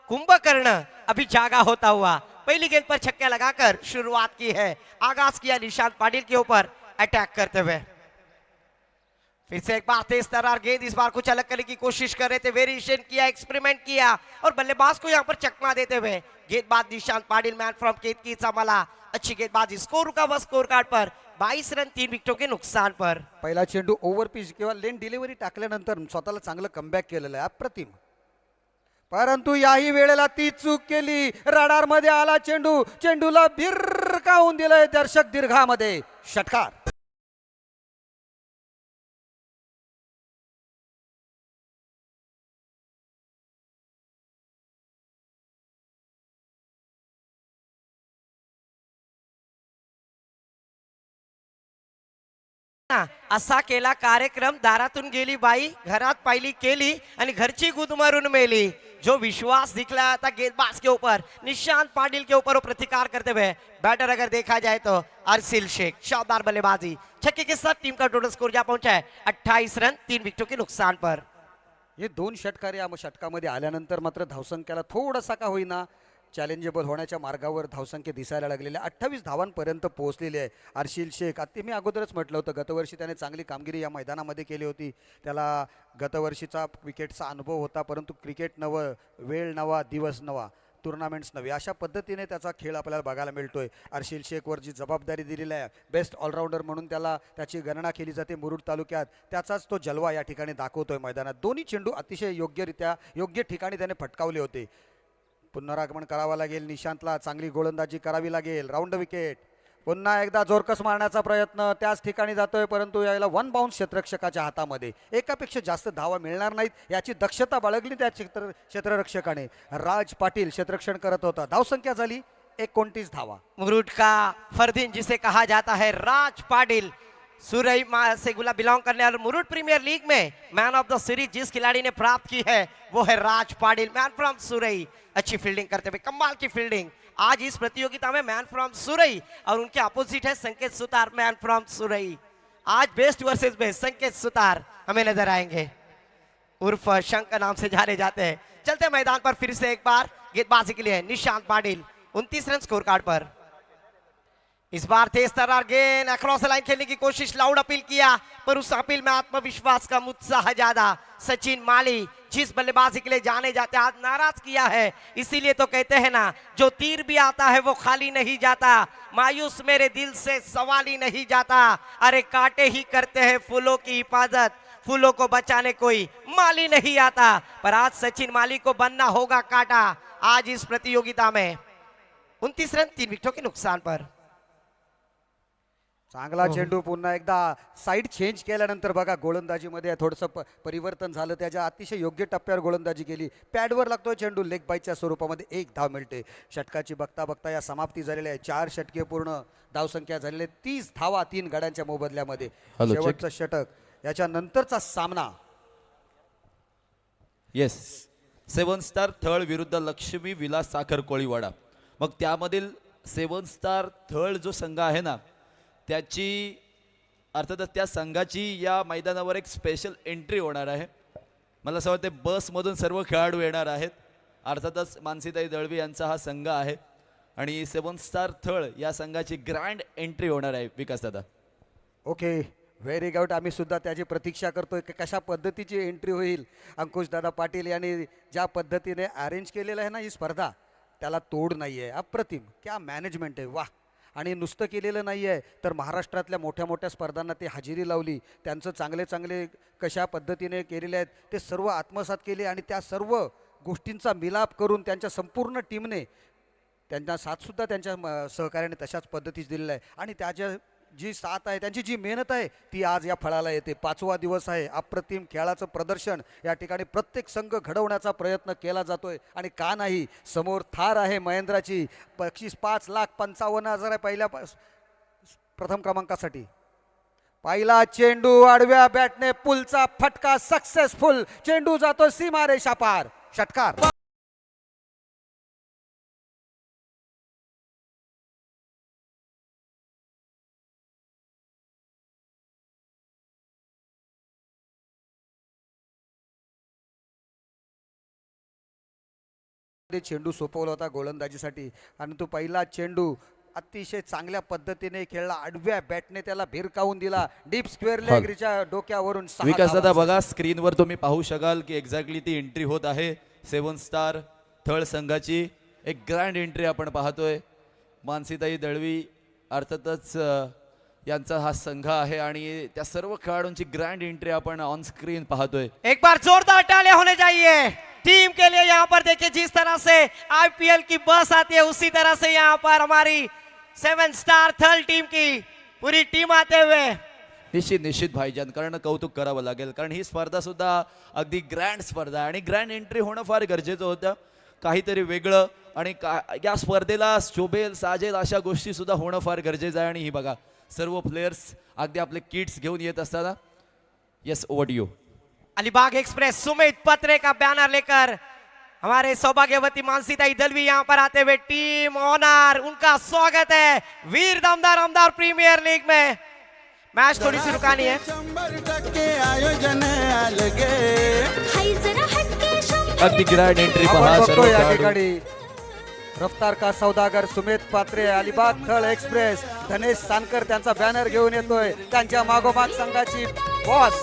[SPEAKER 1] कुंभकर्ण अभी जागा होता हुआ पहली गेंद पर छक्का लगाकर शुरुआत की है, आगाज किया निशांत पाटिल के ऊपर अटैक करते हुए। फिर से एक बार तेज तर्रार गेंद, इस बार कुछ अलग करने की कोशिश कर रहे थे, वेरिएशन किया, एक्सपेरिमेंट किया और बल्लेबाज को यहाँ पर चकमा देते हुए गेंदबाज निशांत पाटिल मैन फ्रॉम केतकी चामला, अच्छी गेंदबाजी, स्कोर रुका हुआ स्कोर कार्ड पर 22 रन 3 विकेटों के नुकसान पर।
[SPEAKER 2] पहिला चेंडू ओव्हर पिच किंवा लेन डिलिव्हरी टाकल्यानंतर स्वतःला चांगलं कमबॅक केलेलं आहे, अप्रतिम. परंतु याही वेळेला ती चूक केली, रडार मध्ये आला चेंडू, चेंडूला भिरकावून दिलंय दर्शक दीर्घामध्ये, षटकार.
[SPEAKER 1] असा केला कार्यक्रम, दारातून गेली बाई, घरात पाहिली केली आणि घरची गुद मारून मेली. जो विश्वास दिखलाया था गेंदबाज के ऊपर, निशांत पाटिल के ऊपर वो प्रतिकार करते हुए, बैटर अगर देखा जाए तो अर्शिल शेख, शानदार बल्लेबाजी, छक्के के साथ टीम का टोटल स्कोर जा पहुंचा है 28 रन 3 विकेटों के नुकसान पर.
[SPEAKER 2] हे 2 षटकार या षटकामध्ये आल्यानंतर मात्र धावसंख्येला थोडासा का होईना चॅलेंजेबल होण्याच्या मार्गावर धावसंख्या दिसायला लागलेली आहे. 28 धावांपर्यंत पोहोचलेली आहे अर्शिल शेख. आता मी अगोदरच म्हटलं होतं गतवर्षी त्याने चांगली कामगिरी या मैदानामध्ये केली होती, त्याला गतवर्षीचा क्रिकेटचा अनुभव होता, परंतु क्रिकेट नवं, वेळ नवा, दिवस नवा, टुर्नामेंट्स नवे, अशा पद्धतीने त्याचा खेळ आपल्याला बघायला मिळतोय. अर्शिल शेखवर जी जबाबदारी दिलेली आहे, बेस्ट ऑलराऊंडर म्हणून त्याची गणना केली जाते मुरुड तालुक्यात, त्याचाच तो जलवा या ठिकाणी दाखवतोय मैदानात. दोन्ही चेंडू अतिशय योग्यरित्या योग्य ठिकाणी त्याने फटकावले होते. पुनरागमन करावं लागेल निशांतला, चांगली गोलंदाजी करावी लागेल, राऊंड विकेट, पुन्हा एकदा जोरकस मारण्याचा प्रयत्न त्याच ठिकाणी जातोय, परंतु याला 1 बाउन्स क्षेत्ररक्षकाच्या हातामध्ये, एकापेक्षा जास्त धावा मिळणार नाहीत याची दक्षता बाळगली त्या क्षेत्ररक्षकाने. राज पाटील क्षेत्ररक्षण करत होता, धावसंख्या झाली 29 धावा.
[SPEAKER 1] मुरुड का फरदीन जिसे कहा जाता है, राज पाटिल, सुरई से गुला बिलोंग करने वाले मुरुड प्रीमियर लीग में मैन ऑफ द सीरीज जिस खिलाड़ी ने प्राप्त की है वो है राज पाटिल, मैन फ्रॉम सुरई. अच्छी फील्डिंग करते हुए, कमाल की फील्डिंग आज इस प्रतियोगिता में, मैन फ्रॉम सुरई और उनके अपोजिट है संकेत सुतार, मैन फ्रॉम सुरई. आज बेस्ट वर्सेस बेस्ट संकेत सुतार हमें नजर आएंगे, उर्फ शंकर नाम से जाने जाते हैं. चलते मैदान पर फिर से एक बार गेंदबाजी के लिए Nishant Patil, 29 run score card पर. इस बार तेज तर्रार गेंद, अक्रॉस लाइन खेलने की कोशिश, लाउड अपील किया पर उस अपील में आत्मविश्वास का उत्साह ज्यादा. सचिन माली जिस बल्लेबाजी के लिए जाने जाते आज नाराज किया है, इसीलिए तो कहते हैं ना, जो तीर भी आता है वो खाली नहीं जाता, मायूस मेरे दिल से सवाल ही नहीं जाता, अरे कांटे ही करते हैं फूलों की हिफाजत, फूलों को बचाने कोई माली नहीं आता. पर आज सचिन माली को बनना होगा कांटा आज इस प्रतियोगिता में. 29 रन 3 विकेटों के नुकसान पर.
[SPEAKER 2] चांगला चेंडू, पुन्हा एकदा साईड चेंज केल्यानंतर बघा गोलंदाजीमध्ये थोडंसं परिवर्तन झालं, त्याच्या अतिशय योग्य टप्प्यावर गोलंदाजी केली, पॅडवर लागतोय चेंडू, लेग बाईच्या स्वरूपामध्ये 1 धाव मिळते. षटकाची बघता बघता या समाप्ती झालेल्या आहे, 4 षटके पूर्ण, धावसंख्या झालेली 30 धावा 3 गड्यांच्या मोबदल्यामध्ये. शेवटचं षटक याच्या नंतरचा सामना.
[SPEAKER 7] येस, 7 स्टार थळ विरुद्ध लक्ष्मी विलास साखर कोळीवाडा. मग त्यामधील 7 स्टार थळ जो संघ आहे ना, त्याची अर्थातच त्या संघाची या मैदानावर एक स्पेशल एंट्री होणार आहे. मला असं वाटतं बसमधून सर्व खेळाडू येणार आहेत. अर्थातच मानसीताई दळवी यांचा हा संघ आहे आणि 7 स्टार थळ या संघाची ग्रँड एंट्री होणार आहे. विकास दादा,
[SPEAKER 2] ओके, व्हेरी गुड. आम्ही सुद्धा त्याची प्रतीक्षा करतोय की कशा पद्धतीची एंट्री होईल. अंकुश दादा पाटील यांनी ज्या पद्धतीने अरेंज केलेलं आहे ना ही स्पर्धा, त्याला तोड नाही आहे. अप्रतिम, क्या मॅनेजमेंट आहे, वाह. आणि नुसतं केलेलं नाही आहे तर महाराष्ट्रातल्या मोठ्या मोठ्या स्पर्धांना ते हजेरी लावली, त्यांचं चांगले चांगले कशा पद्धतीने केलेले आहेत ते सर्व आत्मसात केले आणि त्या सर्व गोष्टींचा मिलाप करून त्यांच्या संपूर्ण टीमने त्यांना साथसुद्धा त्यांच्या सहकार्याने तशाच पद्धतीच दिलेला आहे. आणि त्याच्या जी साथ आहे, त्यांची जी मेहनत आहे ती आज या फळाला येते. 5वा दिवस आहे, अप्रतिम खेळाचं प्रदर्शन या ठिकाणी प्रत्येक संघ घडवण्याचा प्रयत्न केला जातोय. आणि का नाही, समोर थार आहे महेंद्राची, बक्षीस 5,55,000 आहे पहिल्या प्रथम क्रमांकासाठी. पहिला चेंडू आडव्या बॅटने, पुलचा फटका सक्सेसफुल, चेंडू जातो सीमारेषा पार, षटकार. चेंडू सोपवला होता गोलंदाजीसाठी आणि तो पहिला चेंडू अतिशय चांगल्या पद्धतीने खेळला, आडव्या बॅटने त्याला भिरकावून दिला, डीप स्क्वेअर लेगच्या डोक्यावरून 6
[SPEAKER 7] विकास दादा
[SPEAKER 2] धावा.
[SPEAKER 7] बघा स्क्रीनवर तुम्ही पाहू शकाल की एक्झॅक्टली ती एंट्री होत आहे 7 स्टार थळ संघाची. एक ग्रँड एंट्री आपण पाहतोय. मानसीताई दळवी अर्थातच यांचा हा संघ आहे आणि त्या सर्व खेळाडूंची ग्रँड एंट्री आपण ऑन स्क्रीन पाहतोय.
[SPEAKER 1] एक बार जोरदार तालियां होने चाहिए टीम के लिए। यहाँ पर देखिए जिस तरह से आईपीएल की बस आती है उसी तरह से यहाँ पर हमारी 7 स्टार थल टीम की पूरी टीम आते हुए।
[SPEAKER 7] निश्चित भाईजान, कारण कौतुक करावं लागेल, कारण ही स्पर्धा सुद्धा अगदी ग्रँड स्पर्धा आहे आणि ग्रँड एंट्री होणं फार गरजेचं होतं. काहीतरी वेगळं आणि या स्पर्धेला शोभेल साजेल अशा गोष्टी सुद्धा होणं फार गरजेचं आहे. आणि ही बघा सर्व प्लेयर्स अगदी आपले किट्स घेऊन येत असताना. Yes, over to you.
[SPEAKER 1] Alibag Express Sumit Patre का बैनर लेकर हमारे सौभाग्यवती मानसीताई दलवी यहाँ पर आते हुए टीम ऑनर उनका स्वागत है वीर दमदार आमदार प्रीमियर लीग में। मैच थोड़ी सी रुकानी है.
[SPEAKER 6] 100% आयोजन अलगे.
[SPEAKER 5] हाय जरा हटके शंभर
[SPEAKER 7] अगदी ग्रँड एंट्री
[SPEAKER 2] आपण
[SPEAKER 7] पहा सर्व
[SPEAKER 2] बघतो या
[SPEAKER 7] खेळाडू.
[SPEAKER 2] ठिकाणी रफ्तार का सौदागर सुमित पात्रे, अलिबाग थळ एक्सप्रेस, धनेश सानकर त्यांचा बॅनर घेऊन येतोय. त्यांच्या मागोमाग संघाची बॉस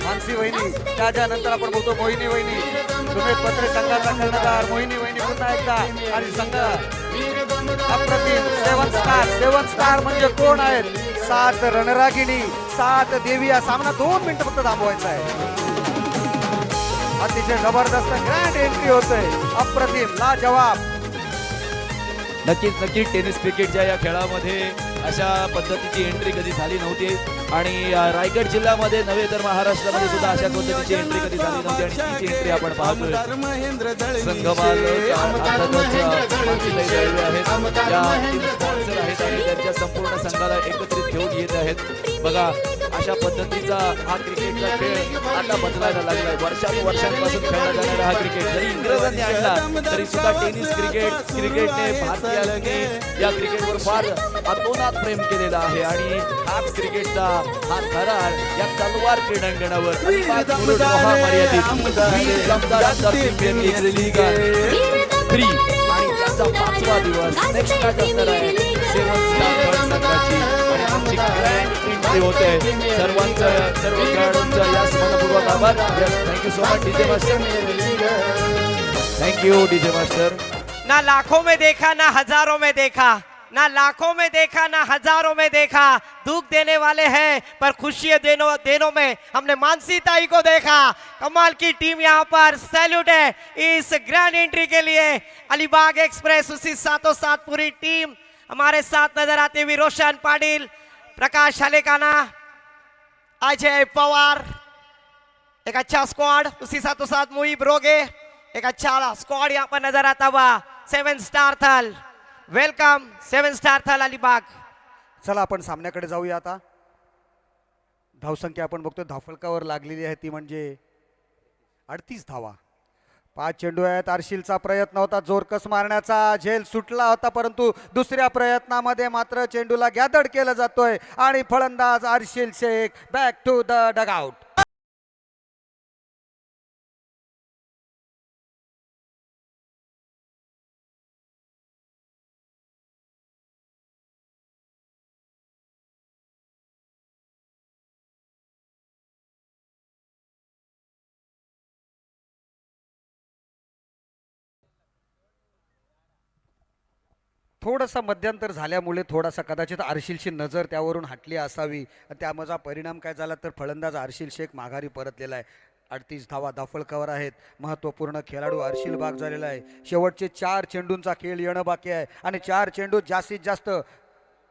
[SPEAKER 2] मानसी वहिनी, त्याच्यानंतर आपण बघतो मोहिनी वहिनी, सुमित पत्रे संघाचा कर्णधार, मोहिनी वहिनी पुन्हा एकदा आणि संघ अप्रतिम 7 स्टार म्हणजे कोण आहेत? 7 रणरागिणी, 7 देवी. हा सामना 2 मिनिटं फक्त थांबवायचा आहे. अतिशय जबरदस्त ग्रँड एंट्री होतोय, अप्रतिम, लाजवाब.
[SPEAKER 7] नक्कीच टेनिस क्रिकेटच्या या खेळामध्ये अशा पद्धतीची एंट्री कधी झाली नव्हती आणि रायगड जिल्ह्यामध्ये नव्हे तर महाराष्ट्रामध्ये सुद्धा अशा पद्धतीची एंट्री कधी झाली नव्हती आणि तीच एंट्री आपण पाहतोय.
[SPEAKER 6] महेंद्र दळवी.
[SPEAKER 7] संघमाल अर्थातच मानसीताई दळवी आहेत, या टीम स्पॉन्सर आहेत आणि त्यांच्या संपूर्ण संघाला एकत्रित घेऊन येत आहेत. बघा अशा पद्धतीचा हा क्रिकेटचा खेळ आता बदलायला लागलाय. वर्षांपासून खेळला जाणारा हा क्रिकेट जरी इंग्रजांनी आणला तरी सुद्धा टेनिस क्रिकेटने भारतीयांनी या क्रिकेटवर फार अतोनात प्रेम केलेला आहे आणि हाच क्रिकेटचा हा थरार या तलवार क्रीडांगणावर अलिबाग मुरुड महामर्यादित वीर दमदार आमदार प्रीमियर लीग सीझन 3 आणि त्याचा 5वा दिवस नेक्स्ट मॅच असणार आहे 7 स्टार थळ संघाची आणि आमची ग्रँड एंट्री होते. सर्व खेळाडूंचा यास मनपूर्वक आभार. Thank you so much DJ master. Thank you DJ master.
[SPEAKER 1] ना लाखों में देखा ना हजारों में देखा, ना लाखों में देखा ना हजारों में देखा, दुख देने वाले हैं पर खुशियां देनों में हमने मानसीताई को देखा. कमाल की टीम यहाँ पर, सैल्यूट है इस ग्रैंड एंट्री के लिए. अलीबाग एक्सप्रेस उसी साथों साथ पूरी टीम हमारे साथ नजर आती हुई. रोशन पाटिल, प्रकाश हलेकाना, अजय पवार, एक अच्छा स्क्वाड. उसी साथों साथ मुहिब रोगे, एक अच्छा स्क्वाड यहाँ पर नजर आता हुआ. 7 स्टार थल, वेलकम 7 स्टार थल अलीबाग.
[SPEAKER 2] चला आपण सामन्याकडे जाऊया आता. धावसंख्या आपण बघतो धावफलकावर लागलेली आहे ती म्हणजे 38 धावा. 5 चेंडू आहेत. अर्शिलचा प्रयत्न होता जोरकस मारण्याचा, झेल सुटला होता परंतु दुसऱ्या प्रयत्नामध्ये मात्र चेंडूला गॅदर्ड केलं जातोय आणि फलंदाज Arshil Shaikh back to the dugout. थोडासा मध्यंतर झाल्यामुळे थोडासा कदाचित अर्शिलची नजर त्यावरून हटली असावी. त्यामधला परिणाम काय झाला तर फलंदाज अर्शिल शेख माघारी परतलेला आहे. 38 धावा धावफलकावर आहेत. महत्त्वपूर्ण खेळाडू अर्शिल बाद झालेला आहे. शेवटचे 4 चेंडूंचा खेळ येणं बाकी आहे आणि 4 चेंडू जास्तीत जास्त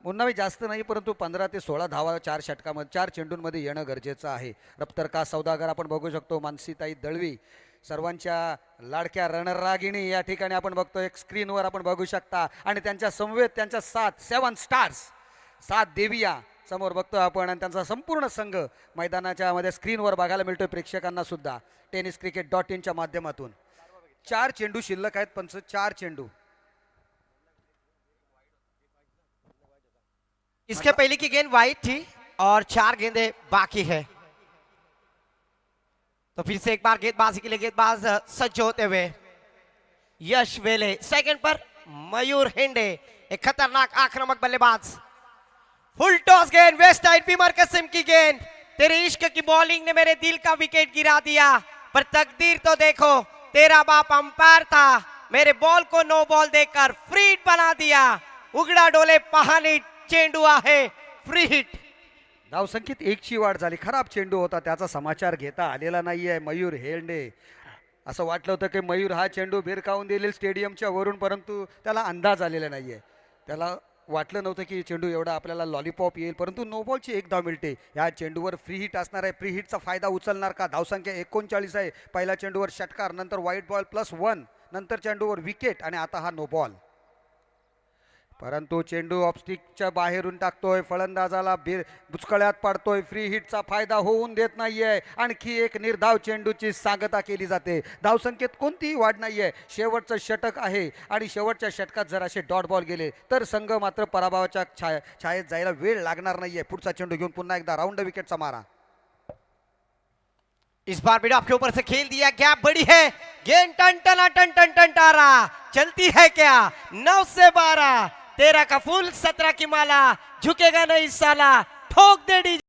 [SPEAKER 2] मुन्नावी जास्त नाही परंतु 15 ते 16 धावा 4 षटकामध्ये 4 चेंडूंमध्ये येणं गरजेचं आहे. रफ्तार का सौदागर आपण बघू शकतो, मानसीताई दळवी, सर्वांच्या लाडक्या रणरागिणी या ठिकाणी आपण बघतो. एक स्क्रीनवर आपण बघू शकता आणि त्यांच्या समवेत त्यांच्या 7 स्टार्स, 7 देविया समोर बघतो आपण आणि त्यांचा संपूर्ण संघ मैदानाच्या मध्ये स्क्रीनवर बघायला मिळतोय प्रेक्षकांना सुद्धा tenniscricket.in च्या माध्यमातून. 4 चेंडू शिल्लक आहेत. 4 चेंडू.
[SPEAKER 1] इसके पहले की गेंद वाइड थी और 4 गेंदें बाकी है. तो फिर से एक बार गेंदबाजी के लिए गेंदबाज सज्ज होते हुए यश वेले. सेकंड पर मयूर हेंडे, एक खतरनाक आक्रामक बल्लेबाज। फुल टॉस गेंद, वेस्ट साइड बीमर किस्म की गेंद। तेरे इश्क की बॉलिंग ने मेरे दिल का विकेट गिरा दिया, पर तकदीर तो देखो, तेरा बाप अंपायर था, मेरे बॉल को नो बॉल देकर फ्री हिट बना दिया। उघडा डोले पाहणी चेंडू आहे फ्री हिट।
[SPEAKER 2] धावसंख्येत 1ची वाढ झाली, खराब चेंडू होता, त्याचा समाचार घेता आलेला नाहीये मयूर हेंडे। असं वाटलं होतं की मयूर हा चेंडू भिरकावून देईल स्टेडियमच्या वरून, परंतु त्याला अंदाज आलेला नाहीये। त्याला वाटलं नव्हतं की चेंडू एवढा आपल्याला लॉलीपॉप येईल, परंतु नो बॉलची 1 धाव मिळते। या चेंडूवर फ्री हिट असणार आहे, फ्री हिटचा फायदा उचलणार का? धावसंख्या 39 आहे। पहिल्या चेंडूवर षटकार, नंतर व्हाईट बॉल +1, नंतर चेंडूवर विकेट आणि आता हा नो बॉल। परंतु चेंडू ऑफस्टिकच्या बाहेरून टाकतोय, फलंदाजाला बुचकळ्यात पाडतोय, फ्री हिटचा फायदा होऊन देत नाहीये। आणखी एक निर्धाव चेंडूची सांगता केली जाते। धावसंख्येत कोणतीही वाढ नाहीये, शेवटचं षटक आहे आणि शेवटच्या षटकात जर असे डॉट बॉल गेले तर संघ मात्र पराभवाच्या छायेत जायला वेळ लागणार नाहीये। पुढचा चेंडू घेऊन पुन्हा एकदा राऊंड विकेटचा मारा।
[SPEAKER 1] इस बार मिड ऑफ के ऊपर से खेल दिया, गैप बड़ी है, गेंद टन टना टन टन टन टारा चलती है क्या? 9 से 12, 13 का फुल, 17 की माला, झुकेगा नहीं साला, ठोक दे डी।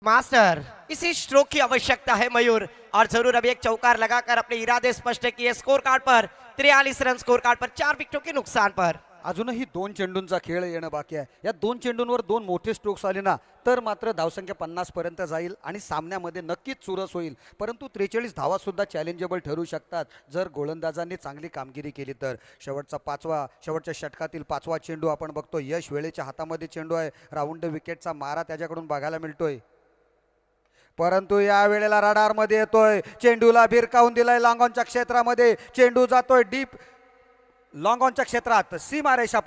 [SPEAKER 1] मास्टर, इसी स्ट्रोक की आवश्यकता है मयूर, और जरूर अभी एक चौकार लगाकर अपने इरादे स्पष्ट किए। स्कोर कार्ड पर 43 रन, स्कोर कार्ड पर 4 विकेटों के नुकसान पर।
[SPEAKER 2] अजूनही 2 चेंडूंचा खेळ येणं बाकी आहे। या 2 चेंडूंवर 2 मोठे स्ट्रोक्स आले ना तर मात्र धावसंख्या 50 पर्यंत जाईल आणि सामन्यामध्ये नक्कीच चुरस होईल। परंतु 43 धावा सुद्धा चॅलेंजेबल ठरू शकतात जर गोलंदाजांनी चांगली कामगिरी केली तर। शेवटच्या षटकातील 5वा चेंडू आपण बघतो, यश वेळेच्या हातामध्ये चेंडू आहे, राऊंड विकेटचा मारा त्याच्याकडून बघायला मिळतोय। परंतु या वेळेला रडार मध्ये येतोय, चेंडूला भिरकावून दिलाय लॉंगॉनच्या क्षेत्रामध्ये, चेंडू जातोय डीप लॉंगॉनच्या क्षेत्रात, सीमारेषा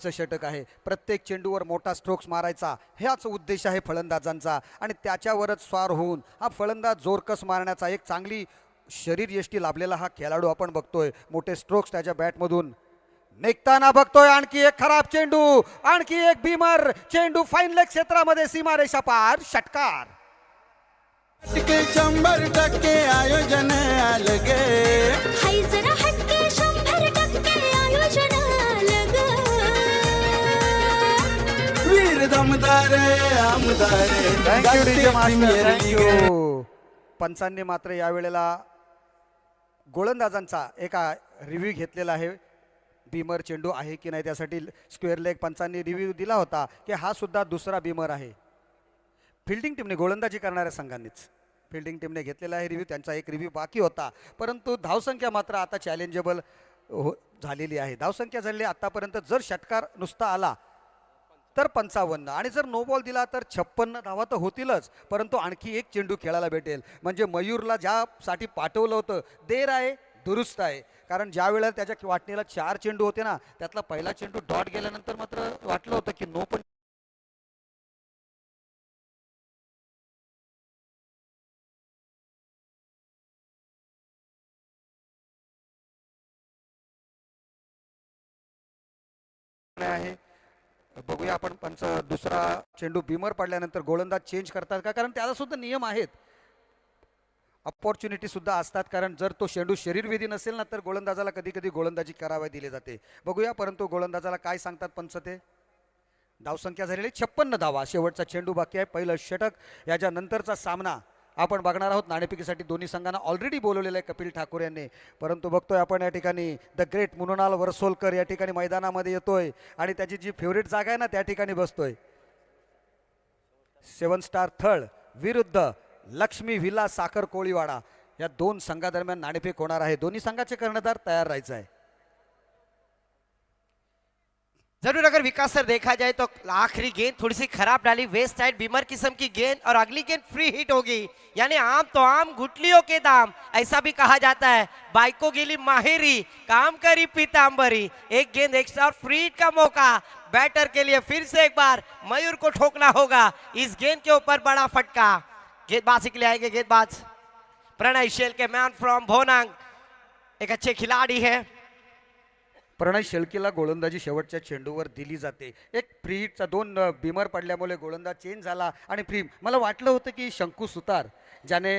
[SPEAKER 2] षटक आहे। प्रत्येक चेंडूवर मोठा स्ट्रोक्स मारायचा हाच उद्देश आहे फलंदाजांचा आणि त्याच्यावरच स्वार होऊन हा फलंदाज जोरकस मारण्याचा एक चांगली शरीर यष्टी लाभलेला हा खेळाडू आपण बघतोय। मोठे स्ट्रोक्स त्याच्या बॅटमधून निघताना बघतोय। आणखी एक खराब चेंडू, आणखी एक बीमर चेंडू फाईन लेग क्षेत्रामध्ये, सीमारेषा पार, षटकार।
[SPEAKER 6] 100% आयोजन अलगे,
[SPEAKER 5] हाय जरा हटके 100% आयोजन अलग।
[SPEAKER 6] Veer Damdar Aamdar,
[SPEAKER 2] thank you DJ master,
[SPEAKER 6] premier league.
[SPEAKER 2] Thank you. पंचांनी मात्र यावेळेला गोलंदाजांचा एका रिव्ह्यू घेतलेला आहे, बीमर चेंडू आहे की नाही त्यासाठी स्क्वेअर लेग पंचांनी रिव्ह्यू दिला होता की हा सुद्धा दुसरा बीमर आहे। फिल्डिंग टीमने, गोलंदाजी करणाऱ्या संघांनीच फिल्डिंग टीमने घेतलेला आहे रिव्ह्यू, त्यांचा एक रिव्ह्यू बाकी होता। परंतु धावसंख्या मात्र आता चॅलेंजेबल झालेली आहे। धावसंख्या झालेली आतापर्यंत, जर षटकार नुसता आला तर 55 आणि जर नो बॉल दिला तर 56 धावा तर होतीलच, परंतु आणखी एक चेंडू खेळायला भेटेल। म्हणजे मयूरला ज्यासाठी पाठवलं होतं, देर आहे दुरुस्त आहे। कारण ज्या वेळेला त्याच्या वाटणीला 4 चेंडू होते ना, त्यातला पहिला चेंडू डॉट गेल्यानंतर मात्र वाटलं होतं की नो, पण आहे। बघूया आपण पंच दुसरा चेंडू बीमर पडल्यानंतर गोलंदाज चेंज करतात का, कारण त्याला सुद्धा नियम आहेत, अपॉर्च्युनिटी सुद्धा असतात। कारण जर तो चेंडू शरीरविधी नसेल ना तर गोलंदाजाला कधी कधी गोलंदाजी करावी दिली जाते। बघूया परंतु गोलंदाजाला काय सांगतात पंच ते। धावसंख्या झालेली 56 धावा, शेवटचा चेंडू बाकी आहे, पहिलं षटक। याच्या नंतरचा सामना आपण बघणार आहोत। नाणेफेकीसाठी दोन्ही संघांना ऑलरेडी बोलवलेलं आहे कपिल ठाकूर यांनी, परंतु बघतोय आपण या ठिकाणी द ग्रेट मुनुनाल वरसोलकर या ठिकाणी मैदानामध्ये येतोय आणि त्याची जी फेवरेट जागा आहे ना त्या ठिकाणी बसतोय। 7 स्टार थर्ड विरुद्ध लक्ष्मी विला साखर कोळीवाडा, या 2 संघादरम्यान नाणेफेक होणार आहे। दोन्ही संघाचे कर्णधार तयार राहायचं आहे।
[SPEAKER 1] जरूर अगर विकास सर देखा जाए तो आखिरी गेंद थोड़ी सी खराब डाली, वेस्ट साइड बीमर किस्म की गेंद, और अगली गेंद फ्री हिट होगी। यानी आम तो आम गुटलियों के दाम, ऐसा भी कहा जाता है। बाइको गिली माहिरी, काम करी पीतांबरी। एक गेंद एक्स्ट्रा और फ्री हिट का मौका बैटर के लिए। फिर से एक बार मयूर को ठोकना होगा। इस गेंद के ऊपर बड़ा फटका, गेंदबाजी के लिए आएंगे गेंदबाज प्रणय शेलके, मैन फ्रॉम भोनांग, एक अच्छे खिलाड़ी है।
[SPEAKER 2] प्रणय शेळकेला गोलंदाजी शेवटच्या चेंडूवर दिली जाते. एक फ्री हिटचा 2 बिमर पडल्यामुळे गोलंदाज चेंज झाला आणि फ्री. मला वाटलं होतं की शंकू सुतार ज्याने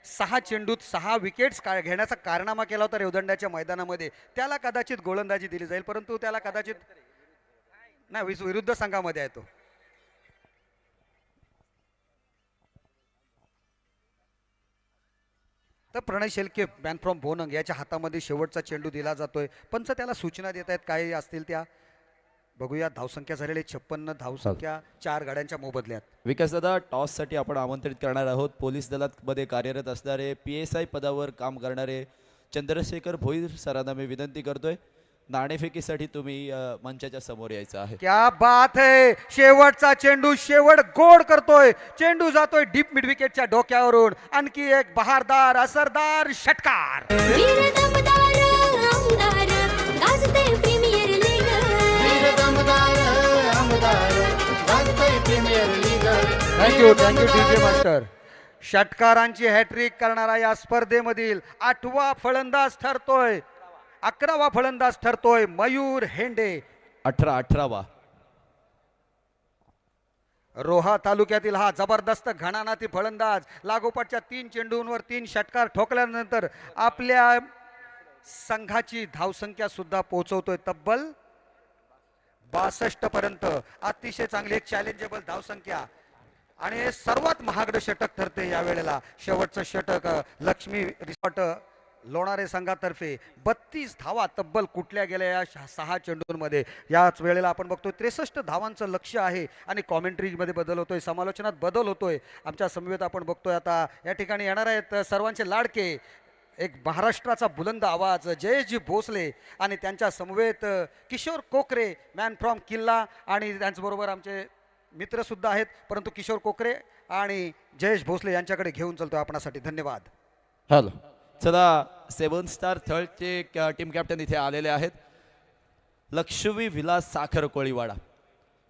[SPEAKER 2] 6 चेंडूत 6 विकेट्स घेण्याचा कारनामा केला होता रेवदंड्याच्या मैदानामध्ये, त्याला कदाचित गोलंदाजी दिली जाईल, परंतु त्याला कदाचित नाही, विरुद्ध संघामध्ये आहे तो. तर प्रणय शेळके मॅन फ्रॉम भोनंग याच्या हातामध्ये शेवटचा चेंडू दिला जातोय. पंच त्याला सूचना देत आहेत, काय असतील त्या बघूया. धावसंख्या झालेली 56 धावसंख्या 4 गाड्यांच्या मोबदल्यात.
[SPEAKER 7] विकास दादा, टॉससाठी आपण आमंत्रित करणार आहोत पोलीस दलामध्ये कार्यरत असणारे PSI पदावर काम करणारे चंद्रशेखर भोईर सरांना मी विनंती करतोय, नाणेफेकीसाठी तुम्ही मंचाच्या समोर यायचं आहे.
[SPEAKER 2] क्या बात है, शेवटचा चेंडू शेवट गोड करतोय. चेंडू जातोय डीप मिड विकेटच्या डोक्यावरून. आणखी एक बहारदार असरदार षटकार.
[SPEAKER 5] वीर दमदार आमदार गाजते प्रीमियर लीग.
[SPEAKER 4] वीर दमदार आमदार गाजतंय premier league.
[SPEAKER 2] Thank you DJ master. षटकारांची हॅट्रिक करणारा या स्पर्धेमधील 8वा फलंदाज ठरतोय, 11वा फलंदाज ठरतोय मयूर हेंडे.
[SPEAKER 7] 18वा.
[SPEAKER 2] रोहा तालुक्यातील हा जबरदस्त घणानाती फलंदाज लागोपाठच्या 3 चेंडूंवर 3 षटकार ठोकल्यानंतर आपल्या संघाची धावसंख्या सुद्धा पोहोचवतोय तब्बल 62 पर्यंत. अतिशय चांगली एक चॅलेंजेबल धावसंख्या आणि सर्वात महागडं षटक ठरते यावेळेला. शेवटचं षटक लक्ष्मी रिसॉर्ट लोणारे संघातर्फे 32 धावा तब्बल कुठल्या गेल्या या 6 चेंडूंमध्ये. याच वेळेला आपण बघतोय 63 धावांचं लक्ष आहे आणि कॉमेंट्रीमध्ये बदल होतोय, समालोचनात बदल होतोय. आमच्या समवेत आपण बघतोय आता या ठिकाणी येणार आहेत सर्वांचे लाडके, एक महाराष्ट्राचा बुलंद आवाज जयेशजी भोसले आणि त्यांच्या समवेत किशोर कोकरे मॅन फ्रॉम किल्ला आणि त्यांच्याबरोबर आमचे मित्र सुद्धा आहेत. परंतु किशोर कोकरे आणि जयेश भोसले यांच्याकडे घेऊन चलतोय आपणासाठी. धन्यवाद.
[SPEAKER 7] हॅलो, चला 7 स्टार थर्डचे टीम कॅप्टन इथे आलेले आहेत. लक्ष्मी विलास साखर कोळीवाडा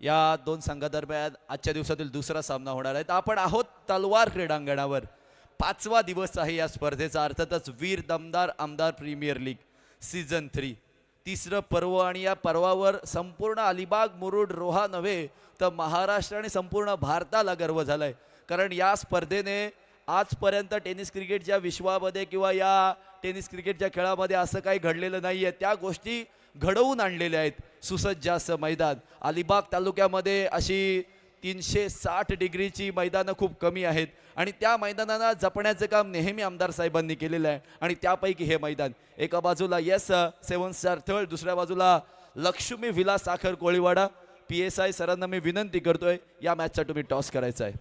[SPEAKER 7] या 2 संघादरम्यान आजच्या दिवसातील दुसरा सामना होणार आहे. आपण आहोत तलवार क्रीडांगणावर. 5वा दिवस आहे या स्पर्धेचा. अर्थातच वीर दमदार आमदार प्रीमियर लीग सीझन 3 तिसरं पर्व आणि या पर्वावर संपूर्ण अलिबाग मुरुड रोहा नव्हे तर महाराष्ट्र आणि संपूर्ण भारताला गर्व झालाय. कारण या स्पर्धेने आजपर्यंत टेनिस क्रिकेटच्या विश्वामध्ये किंवा या टेनिस क्रिकेटच्या खेळामध्ये असं काही घडलेलं नाही आहे. त्या गोष्टी घडवून आणलेल्या आहेत. सुसज्ज असं मैदान. अलिबाग तालुक्यामध्ये अशी 360 डिग्रीची मैदानं खूप कमी आहेत आणि त्या मैदानांना जपण्याचं काम नेहमी आमदार साहेबांनी केलेलं आहे. आणि त्यापैकी हे मैदान एका बाजूला 7 स्टार थर्ड, दुसऱ्या बाजूला लक्ष्मी विलास साखर कोळीवाडा. PSI सरांना मी विनंती करतोय, या मॅचचा तुम्ही टॉस करायचा आहे.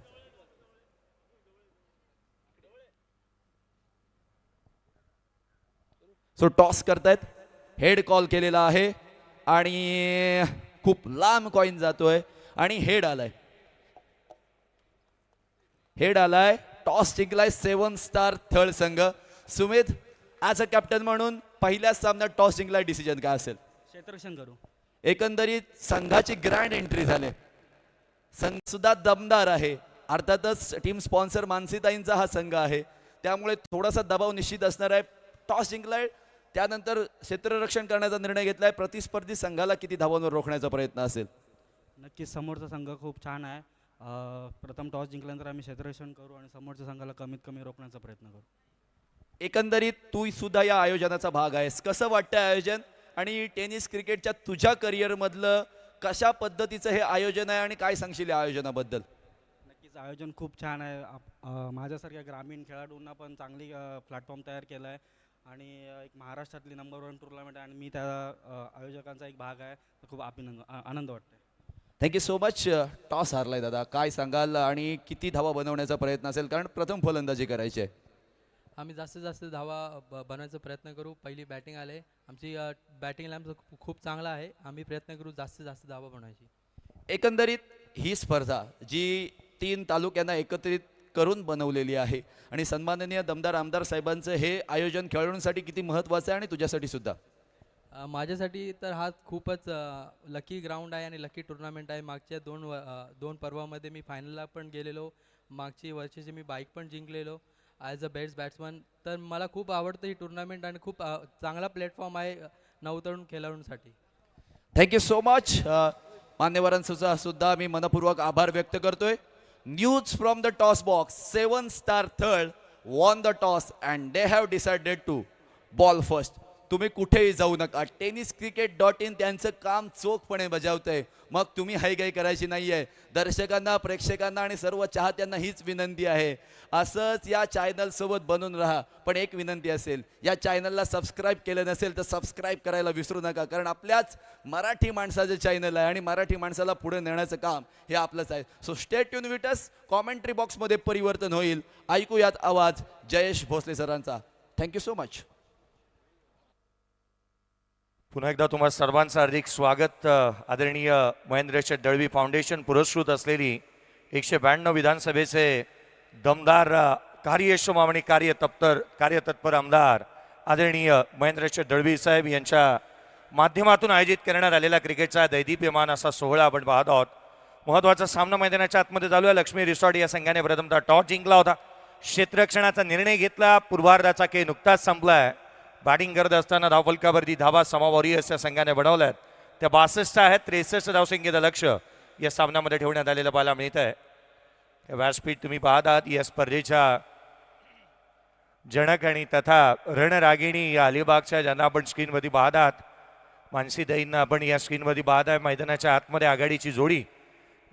[SPEAKER 7] सो टॉस करतायत. हेड कॉल केलेला आहे आणि खूप लांब कॉइन जातोय आणि हेड आलाय. हेड आलाय. टॉस जिंकलाय 7 स्टार थर्ड संघ. सुमित, ॲज अ कॅप्टन म्हणून पहिल्याच सामन्यात टॉस जिंकलाय, डिसिजन काय असेल?
[SPEAKER 8] क्षेत्ररक्षण करू.
[SPEAKER 7] एकंदरीत संघाची ग्रँड एंट्री झाली. संघ सुद्धा दमदार आहे. अर्थातच टीम स्पॉन्सर मानसीताईंचा हा संघ आहे, त्यामुळे थोडासा दबाव निश्चित असणार आहे. टॉस जिंकलाय, त्यानंतर क्षेत्ररक्षण करण्याचा निर्णय घेतलाय. प्रतिस्पर्धी संघाला किती धावांवर रोखण्याचा प्रयत्न असेल?
[SPEAKER 8] नक्कीच समोरचा संघ खूप छान आहे. प्रथम टॉस जिंकल्यानंतर आम्ही क्षेत्ररक्षण करू आणि समोरच्या संघाला कमीत कमी रोखण्याचा प्रयत्न करू.
[SPEAKER 7] एकंदरीत तू सुद्धा या आयोजनाचा भाग आहेस. कसं वाटतं आयोजन आणि टेनिस क्रिकेटच्या तुझ्या करिअरमधलं कशा पद्धतीचं हे आयोजन आहे आणि काय सांगशील या आयोजनाबद्दल?
[SPEAKER 8] नक्कीच आयोजन खूप छान आहे. माझ्यासारख्या ग्रामीण खेळाडूंना पण चांगली प्लॅटफॉर्म तयार केला आहे आणि एक महाराष्ट्रातली नंबर 1 टुर्नामेंट आहे आणि मी त्या आयोजकांचा एक भाग आहे. खूप आनंद वाटतो.
[SPEAKER 7] Thank you so much. टॉस हारलाय दादा, काय सांगाल आणि किती धावा बनवण्याचा प्रयत्न असेल? कारण प्रथम फलंदाजी करायची आहे.
[SPEAKER 9] आम्ही जास्तीत जास्त धावा बनवायचा प्रयत्न करू. पहिली बॅटिंग आले, आमची बॅटिंग लाईन खूप चांगला आहे. आम्ही प्रयत्न करू जास्तीत जास्त धावा बनवायची.
[SPEAKER 7] एकंदरीत ही स्पर्धा जी 3 तालुक्यांना एकत्रित करून बनवलेली आहे आणि सन्माननीय दमदार आमदार साहेबांचं हे आयोजन खेळाडूंसाठी किती महत्त्वाचं आहे आणि तुझ्यासाठी सुद्धा?
[SPEAKER 9] माझ्यासाठी तर हा खूपच लकी ग्राउंड आहे आणि लकी टुर्नामेंट आहे. मागच्या दोन पर्वामध्ये मी फायनलला पण गेलेलो. मागची वर्षीची मी बाईक पण जिंकलेलो ॲज अ बेस्ट बॅट्समन. तर मला खूप आवडतं ही टुर्नामेंट आणि खूप चांगला प्लॅटफॉर्म आहे नवतरुण खेळाडूंसाठी.
[SPEAKER 7] Thank you so much. मान्यवरांचा सुद्धा मी मनपूर्वक आभार व्यक्त करतोय. News from the toss box. 7 star third won the toss and they have decided to bowl first. तुम्ही कुठेही जाऊ नका. tenniscricket.in त्यांचं काम चोखपणे बजावतंय. मग तुम्ही हायगाई करायची नाहीये. दर्शकांना, प्रेक्षकांना आणि सर्व चाहत्यांना हीच विनंती आहे, असंच या चॅनल सोबत बनून राहा. पण एक विनंती असेल, या चॅनलला सबस्क्राईब केलं नसेल तर सबस्क्राईब करायला विसरू नका, कारण आपल्याच मराठी माणसाचं चॅनल आहे आणि मराठी माणसाला पुढे नेण्याचं काम हे आपलंच आहे. So stay tune with us. Commentary बॉक्समध्ये परिवर्तन होईल. ऐकूयात आवाज जयेश भोसले सरांचा. Thank you so much.
[SPEAKER 10] पुन्हा एकदा तुम्हा सर्वांचं हार्दिक स्वागत. आदरणीय महेंद्रशेठ दळवी फाउंडेशन पुरस्कृत असलेली 192 विधानसभेचे दमदार कार्यक्षम आणि कार्यतत्पर आमदार आदरणीय महेंद्रशेठ दळवी साहेब यांच्या माध्यमातून आयोजित करण्यात आलेला क्रिकेटचा दैदीप्यमान असा सोहळा आपण पाहत आहोत. महत्त्वाचा सामना मैदानाच्या आतमध्ये चालू आहे. लक्ष्मी रिसॉर्ट या संघाने प्रथमतः टॉस जिंकला होता. क्षेत्ररक्षणाचा निर्णय घेतला. पूर्वार्धाचा खेळ नुकताच संपलाय. बॅटिंग करत असताना धावफलकावरती धावा समा वॉरियर्स या संघाने बनवल्यात. त्या 62 आहेत. 63 धावसंख्येचं लक्ष या सामन्यामध्ये ठेवण्यात आलेलं पाहायला मिळत आहे. व्यासपीठ तुम्ही पाहत आहात. या स्पर्धेच्या जनक आणि तथा रणरागिणी या अलिबागच्या ज्यांना आपण स्क्रीनमध्ये पाहत आहात, मानसी दैंना आपण या स्क्रीनमध्ये पाहत आहे. मैदानाच्या आतमध्ये आघाडीची जोडी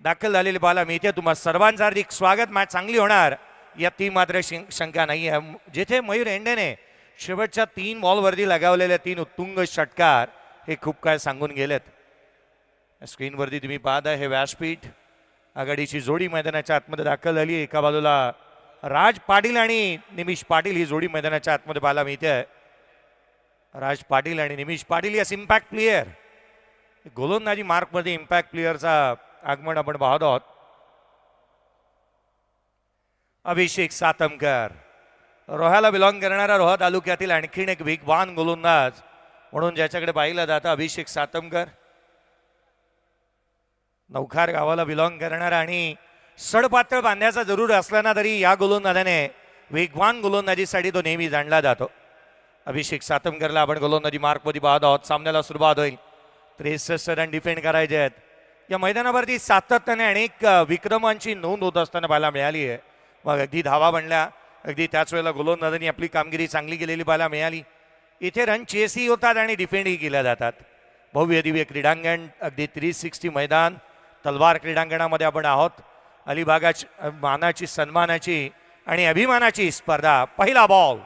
[SPEAKER 10] दाखल झालेली पाहायला मिळते. तुम्हा सर्वांचं हार्दिक स्वागत. मॅच चांगली होणार यात ती मात्र शंका नाही आहे. जिथे मयूर एंडेने शेवटच्या 3 बॉलवरती लगावलेल्या 3 उत्तुंग षटकार हे खूप काय सांगून गेलेत. स्क्रीनवरती तुम्ही पाहत आहे हे व्यासपीठ. आघाडीची जोडी मैदानाच्या आतमध्ये दाखल झाली. एका बाजूला राज पाटील आणि निमिष पाटील ही जोडी मैदानाच्या आतमध्ये पाहायला मिळते आहे. राज पाटील आणि निमिष पाटील यस इम्पॅक्ट प्लेयर. गोलंदाजी मार्कमध्ये इम्पॅक्ट प्लेयरचा आगमन आपण पाहत आहोत. अभिषेक सातमकर रोह्याला बिलॉंग करणारा रोहा तालुक्यातील आणखीन एक वेगवान गोलंदाज म्हणून ज्याच्याकडे पाहिलं जातं अभिषेक सातमकर. नौखार गावाला बिलॉंग करणारा आणि सडपातळ बांध्याचा जरूर असला ना तरी या गोलंदाजाने वेगवान गोलंदाजीसाठी तो नेहमी जाणला जातो. अभिषेक सातमकरला आपण गोलंदाजी मार्कमध्ये पाहत आहोत. सामन्याला सुरुवात होईल. 63 रन डिफेंड करायचे आहेत. या मैदानावरती सातत्याने अनेक विक्रमांची नोंद होत असताना पाहायला मिळाली आहे. मग अगदी धावा बनल्या, अगदी त्याच वेळेला गोलंदाजांनी आपली कामगिरी चांगली केलेली पाहायला मिळाली. इथे रन चेसही होतात आणि डिफेंडही केल्या जातात. भव्य दिव्य क्रीडांगण, अगदी 360 मैदान, तलवार क्रीडांगणामध्ये आपण आहोत. अलिबागाची मानाची, सन्मानाची आणि अभिमानाची स्पर्धा. पहिला बॉल,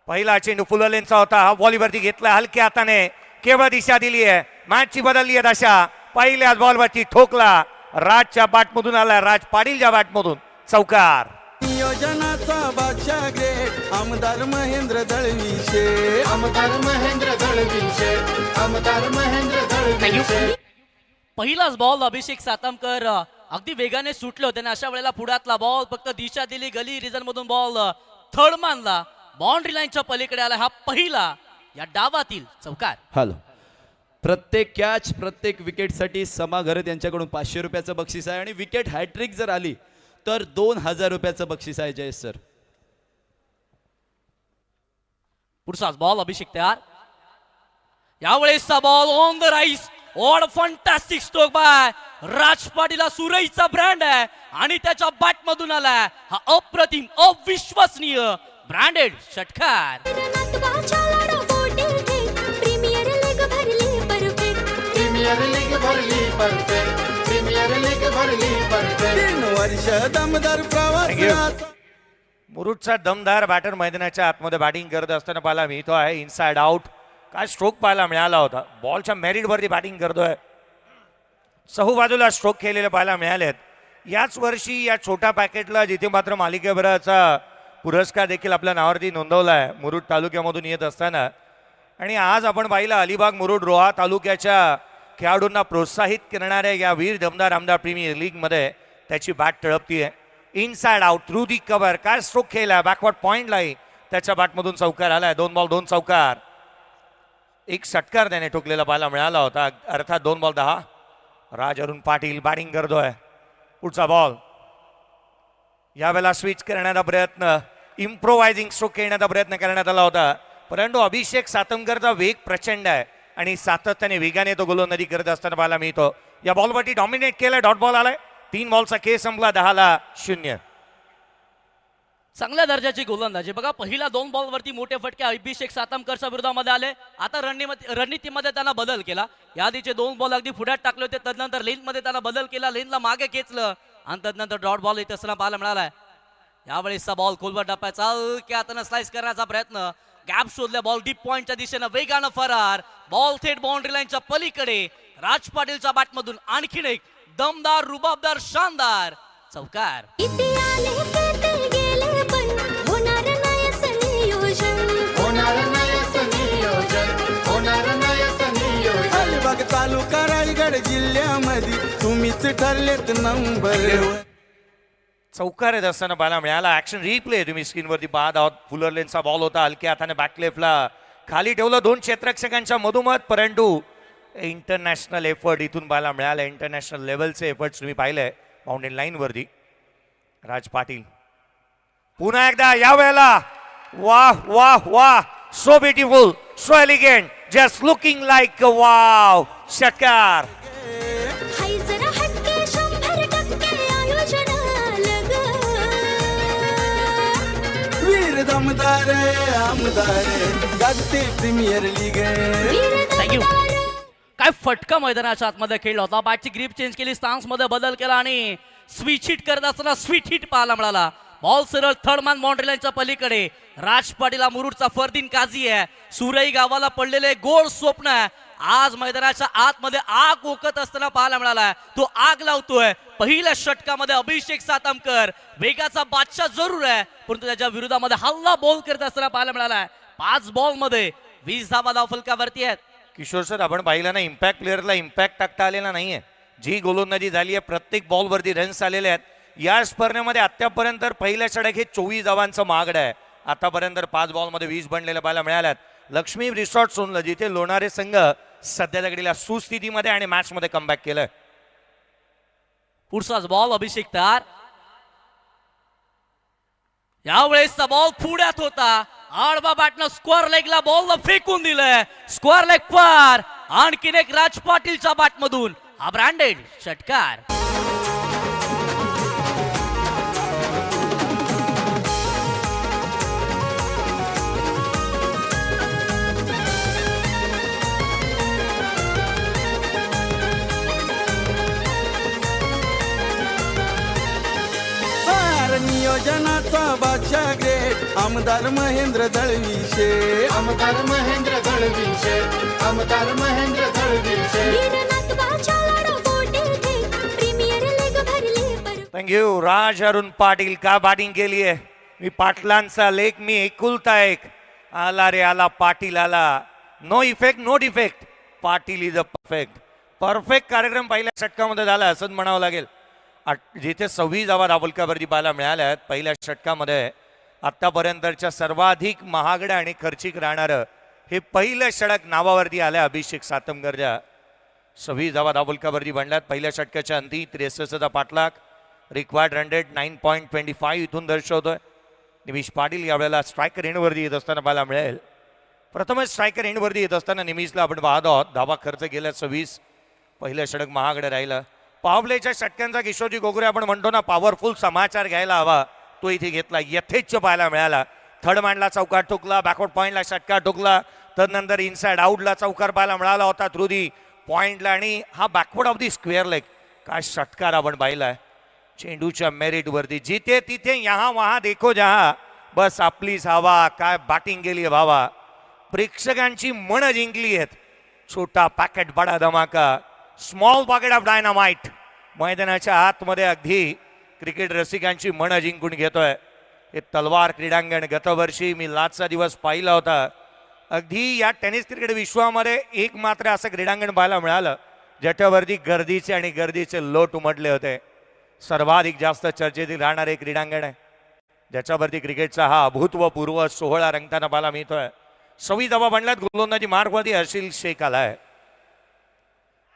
[SPEAKER 10] पहिला चेंडू फुललेंचा होता. हा बॉलीवरती घेतला हलक्या हाताने. केवळ दिशा दिली आहे, मॅचची बदलली आहे दशा. पहिल्याच बॉलवरती ठोकला. राजच्या बॅटमधून आला, राज पाटीलच्या बॅटमधून चौकार.
[SPEAKER 6] नियोजनाचा बादशाह ग्रेट आमदार महेंद्र दळवी शेठ.
[SPEAKER 4] आमदार महेंद्र दळवी शेठ. आमदार महेंद्र दळवी शेठ.
[SPEAKER 3] पहिलाच बॉल अभिषेक सातमकर अगदी वेगाने सुटले होते. अशा वेळेला पुढातला बॉल फक्त दिशा दिली. गली रिजन मधून बॉल थर्ड मानला. बाउंड्री लाईनच्या पलीकडे आला. हा पहिला या डावातील चौकार.
[SPEAKER 7] हॅलो. प्रत्येक कॅच, प्रत्येक विकेटसाठी समा घरत यांच्याकडून 500 रुपयाचं बक्षीस आहे आणि विकेट हॅट्रिक जर आली तर 2000 रुपयाचं बक्षीस आहे. जयेश सर.
[SPEAKER 3] पुढचाच बॉल अभिषेक तयार. यावेळेसचा ball on the rise. Odd fantastic stroke by Raj Patil. सुरईचा ब्रँड आहे आणि त्याच्या बॅट मधून आलाय हा अप्रतिम, अविश्वसनीय ब्रँडेड षटकार.
[SPEAKER 5] रनात वाचाला बोटे घे प्रीमियर लीग भरली परफेक्ट.
[SPEAKER 4] प्रीमियर लीग भरली परफेक्ट. प्रीमियर लीग भरली परफेक्ट.
[SPEAKER 6] 3 वर्ष दमदार प्रवास असा.
[SPEAKER 10] मुरुडचा दमदार बॅटर मैदानाच्या आतमध्ये बॅटिंग करत असताना पाहायला मिळतो आहे. इनसाइड आउट काय स्ट्रोक पाहायला मिळाला होता. बॉलच्या मेरिटवरती बॅटिंग करतोय. चहूबाजूला स्ट्रोक केलेले पाहायला मिळालेत. याच वर्षी या छोट्या पॅकेटला जिथे मात्र मालिकेभराचा पुरस्कार देखील आपल्या नावावरती नोंदवला आहे मुरुड तालुक्यामधून येत असताना. आणि आज आपण पाहिलं अलिबाग मुरुड रोहा तालुक्याच्या खेळाडूंना प्रोत्साहित करणाऱ्या या वीर दमदार आमदार प्रीमियर लीगमध्ये त्याची बॅट तळपतीये. Inside out through the cover काय स्ट्रोक केला. बॅकवर्ड पॉइंटलाही त्याच्या बॅटमधून चौकार आलाय. 2 बॉल 2 चौकार. एक षटकार त्याने ठोकलेला पाहायला मिळाला होता. अर्थात 2 बॉल 10. राज अरुण पाटील बॅटिंग करतोय. पुढचा बॉल यावेळेला स्विच करण्याचा प्रयत्न, इम्प्रोवायझिंग स्ट्रोक खेळण्याचा प्रयत्न करण्यात आला होता, परंतु अभिषेक सातमकरचा वेग प्रचंड आहे आणि सातत्याने वेगाने तो गोलंदाजी करत असताना पाहायला मिळतो. या बॉलवरती डॉमिनेट केलं, डॉट बॉल आलाय. 3 बॉलचा खेळ संपला, 10-0.
[SPEAKER 3] चांगल्या दर्जाची गोलंदाजी बघा. पहिल्या 2 बॉलवरती मोठे फटके अभिषेक सातमकरच्या विरोधामध्ये आले. आता रणनीतीमध्ये त्यांना बदल केला. याआधीचे 2 बॉल अगदी पुढ्यात टाकले होते, तदनंतर लेनमध्ये त्यांना बदल केला, लेनला मागे खेचलं आणि तदनंतर डॉट बॉल येत असताना पाहायला मिळालाय. यावेळेसचा बॉल खोलवर टप्प्याचा हाताने स्लाइस करण्याचा प्रयत्न, गॅप शोधल्या, बॉल डीप पॉइंटच्या दिशेनं वेगानं फरार, बॉल थेट बाउंड्री लाईनच्या पलीकडे. राज पाटीलच्या बॅटमधून आणखीन एक दमदार, रुबाबदार, शानदार चौकार.
[SPEAKER 5] किती आले किती गेले पण होणार नाही असं नियोजन.
[SPEAKER 4] होणार नाही असं नियोजन, होणार नाही असं नियोजन.
[SPEAKER 6] अलिबाग तालुका रायगड जिल्ह्यामध्ये तुम्हीच ठरलेत नंबर.
[SPEAKER 10] चौकार येत असताना पाहायला मिळाला. ऍक्शन रिप्ले तुम्ही स्क्रीनवरती पाहत आहोत. फुलर लेनचा बॉल होता, हलक्या हाताने बॅक लेफ्टला खाली ठेवलं 2 क्षेत्ररक्षकांच्या मधोमध, परंतु इंटरनॅशनल एफर्ट इथून पाहायला मिळाले. इंटरनॅशनल लेवलचे एफर्ट्स तुम्ही पाहिले बाउंड्री लाईन वरती. राज पाटील पुन्हा एकदा या वेळेला वाह वाह वाह, so beautiful, so elegant, just looking like wow. षटकार.
[SPEAKER 5] हाय जरा हटके 100% आयोजन आलं ग.
[SPEAKER 6] वीर दमदार आमदार गाजते प्रीमियर लीग.
[SPEAKER 3] थँक्यू. काय फटका मैदानाच्या आतमध्ये खेळला होता. बॅटची ग्रीप चेंज केली, स्टान्स मध्ये बदल केला आणि स्विच हिट करत असताना स्वीट हिट पाहायला मिळाला. बॉल सरळ थर्ड मॅन बाउंड्री लाईनच्या पलीकडे. राज पाटील मुरुडचा फरदीन काझी आहे. सुरई गावाला पडलेले गोड स्वप्न आहे. आज मैदानाच्या आतमध्ये आग ओकत असताना पाहायला मिळाला. तो आग लावतोय. पहिल्या षटकामध्ये अभिषेक सातमकर वेगाचा बादशाह जरूर आहे, परंतु त्याच्या विरोधामध्ये हल्ला बॉल करत असताना पाहायला मिळाला. 5 बॉल मध्ये 20 धावा धाव फलकावरती आहेत.
[SPEAKER 10] किशोर सर, आपण पाहिलं ना, इम्पॅक्ट प्लेअरला इम्पॅक्ट टाकता आलेला नाहीये. जी गोलंदाजी झाली आहे, प्रत्येक बॉलवरती रन्स आलेले आहेत. या स्पर्धेमध्ये आतापर्यंत पहिल्या षटक हे 24 धावांचं महागडं आहे. आतापर्यंत 5 बॉलमध्ये 20 बनलेल्या पाहायला मिळाल्यात. लक्ष्मी रिसॉर्ट सोनलं, जिथे लोणारे संघ सध्याच्या घडीला सुस्थितीमध्ये आणि मॅच मध्ये कमबॅक केलंय.
[SPEAKER 3] पुढचाच बॉल अभिषेक तयार. यावेळेसचा बॉल पुढ्यात होता. आडवा बॅटनं स्क्वेअर लेगला बॉलला फेकून दिलंय. स्क्वेअर लेग पार. आणखीन एक राज पाटीलच्या बॅटमधून हा ब्रँडेड षटकार.
[SPEAKER 6] नियोजनाचा बादशाह ग्रेट आमदार महेंद्र दळवीशे.
[SPEAKER 4] आमदार महेंद्र दळवीशे, आमदार महेंद्र दळवीशे.
[SPEAKER 5] वीरनाथ बाच्या लाडो बोटे थे प्रीमियर लीग भरली पर.
[SPEAKER 10] थँक्यू. राज अरुण पाटील का बॅटिंग केली आहे. मी पाटलांचा लेख, मी एकुलता एक. आला रे आला, पाटील आला. No effect no defect, Patil is a perfect. Perfect कार्यक्रम पहिल्या षटकामध्ये झाला असंच म्हणावं लागेल. जिथे 26 धावा धावफलकावरती पाहायला मिळाल्या आहेत पहिल्या षटकामध्ये. आतापर्यंतच्या सर्वाधिक महागड्या आणि खर्चिक राहणारं हे पहिलं षटक नावावरती आलं अभिषेक सातमकरच्या. 26 धावा धावफलकावरती बनल्यात पहिल्या षटकाच्या अंती. 63चा पाठलाग. रिक्वायर्ड रन रेट 9.25 इथून दर्शवतोय. निमिष पाटील यावेळेला स्ट्रायकर एंडवरती येत असताना पाहायला मिळेल. प्रथमच स्ट्रायकर एंडवरती येत असताना निमिषला आपण पाहत आहोत. धावा खर्च गेल्या 26. पहिलं षटक महागडं राहिलं. पावलेच्या षटकांचा किशोरजी गोगरे आपण म्हणतो ना, पॉवरफुल समाचार घ्यायला हवा, तो इथे घेतला. यथेच्छ पाहायला मिळाला. थर्ड मॅनला चौकार ठोकला, बॅकवर्ड पॉईंटला षटकार ठोकला, तदनंतर इनसाइड आउटला चौकार पाहायला मिळाला होता थ्रू दी पॉईंटला. आणि हा backward of the square leg काय षटकार आपण पाहिलाय चेंडूच्या मेरिट वरती. जिथे तिथे यहा वहा देखो जहा, बस आपलीच हवा. काय बॅटिंग केली भावा. प्रेक्षकांची मन जिंकली आहेत. छोटा पॅकेट बडा धमाका, स्मॉल पॉकेट ऑफ डायनामाइट. मैदानाच्या आतमध्ये अगदी क्रिकेट रसिकांची मन जिंकून घेतोय हे तलवार क्रीडांगण. गतवर्षी मी लाचचा दिवस पाहिला होता. अगदी या टेनिस क्रिकेट विश्वामध्ये एक मात्र असं क्रीडांगण पाहायला मिळालं ज्याच्यावरती गर्दीचे आणि गर्दीचे लोट उमटले होते. सर्वाधिक जास्त चर्चेतील राहणारे क्रीडांगण आहे ज्याच्यावरती क्रिकेटचा हा अभूतपूर्व सोहळा रंगताना पाहायला मिळतोय. 26 धावा बनल्यात. गोलंदाजी मार्गवरती हर्षिल शेख आलाय.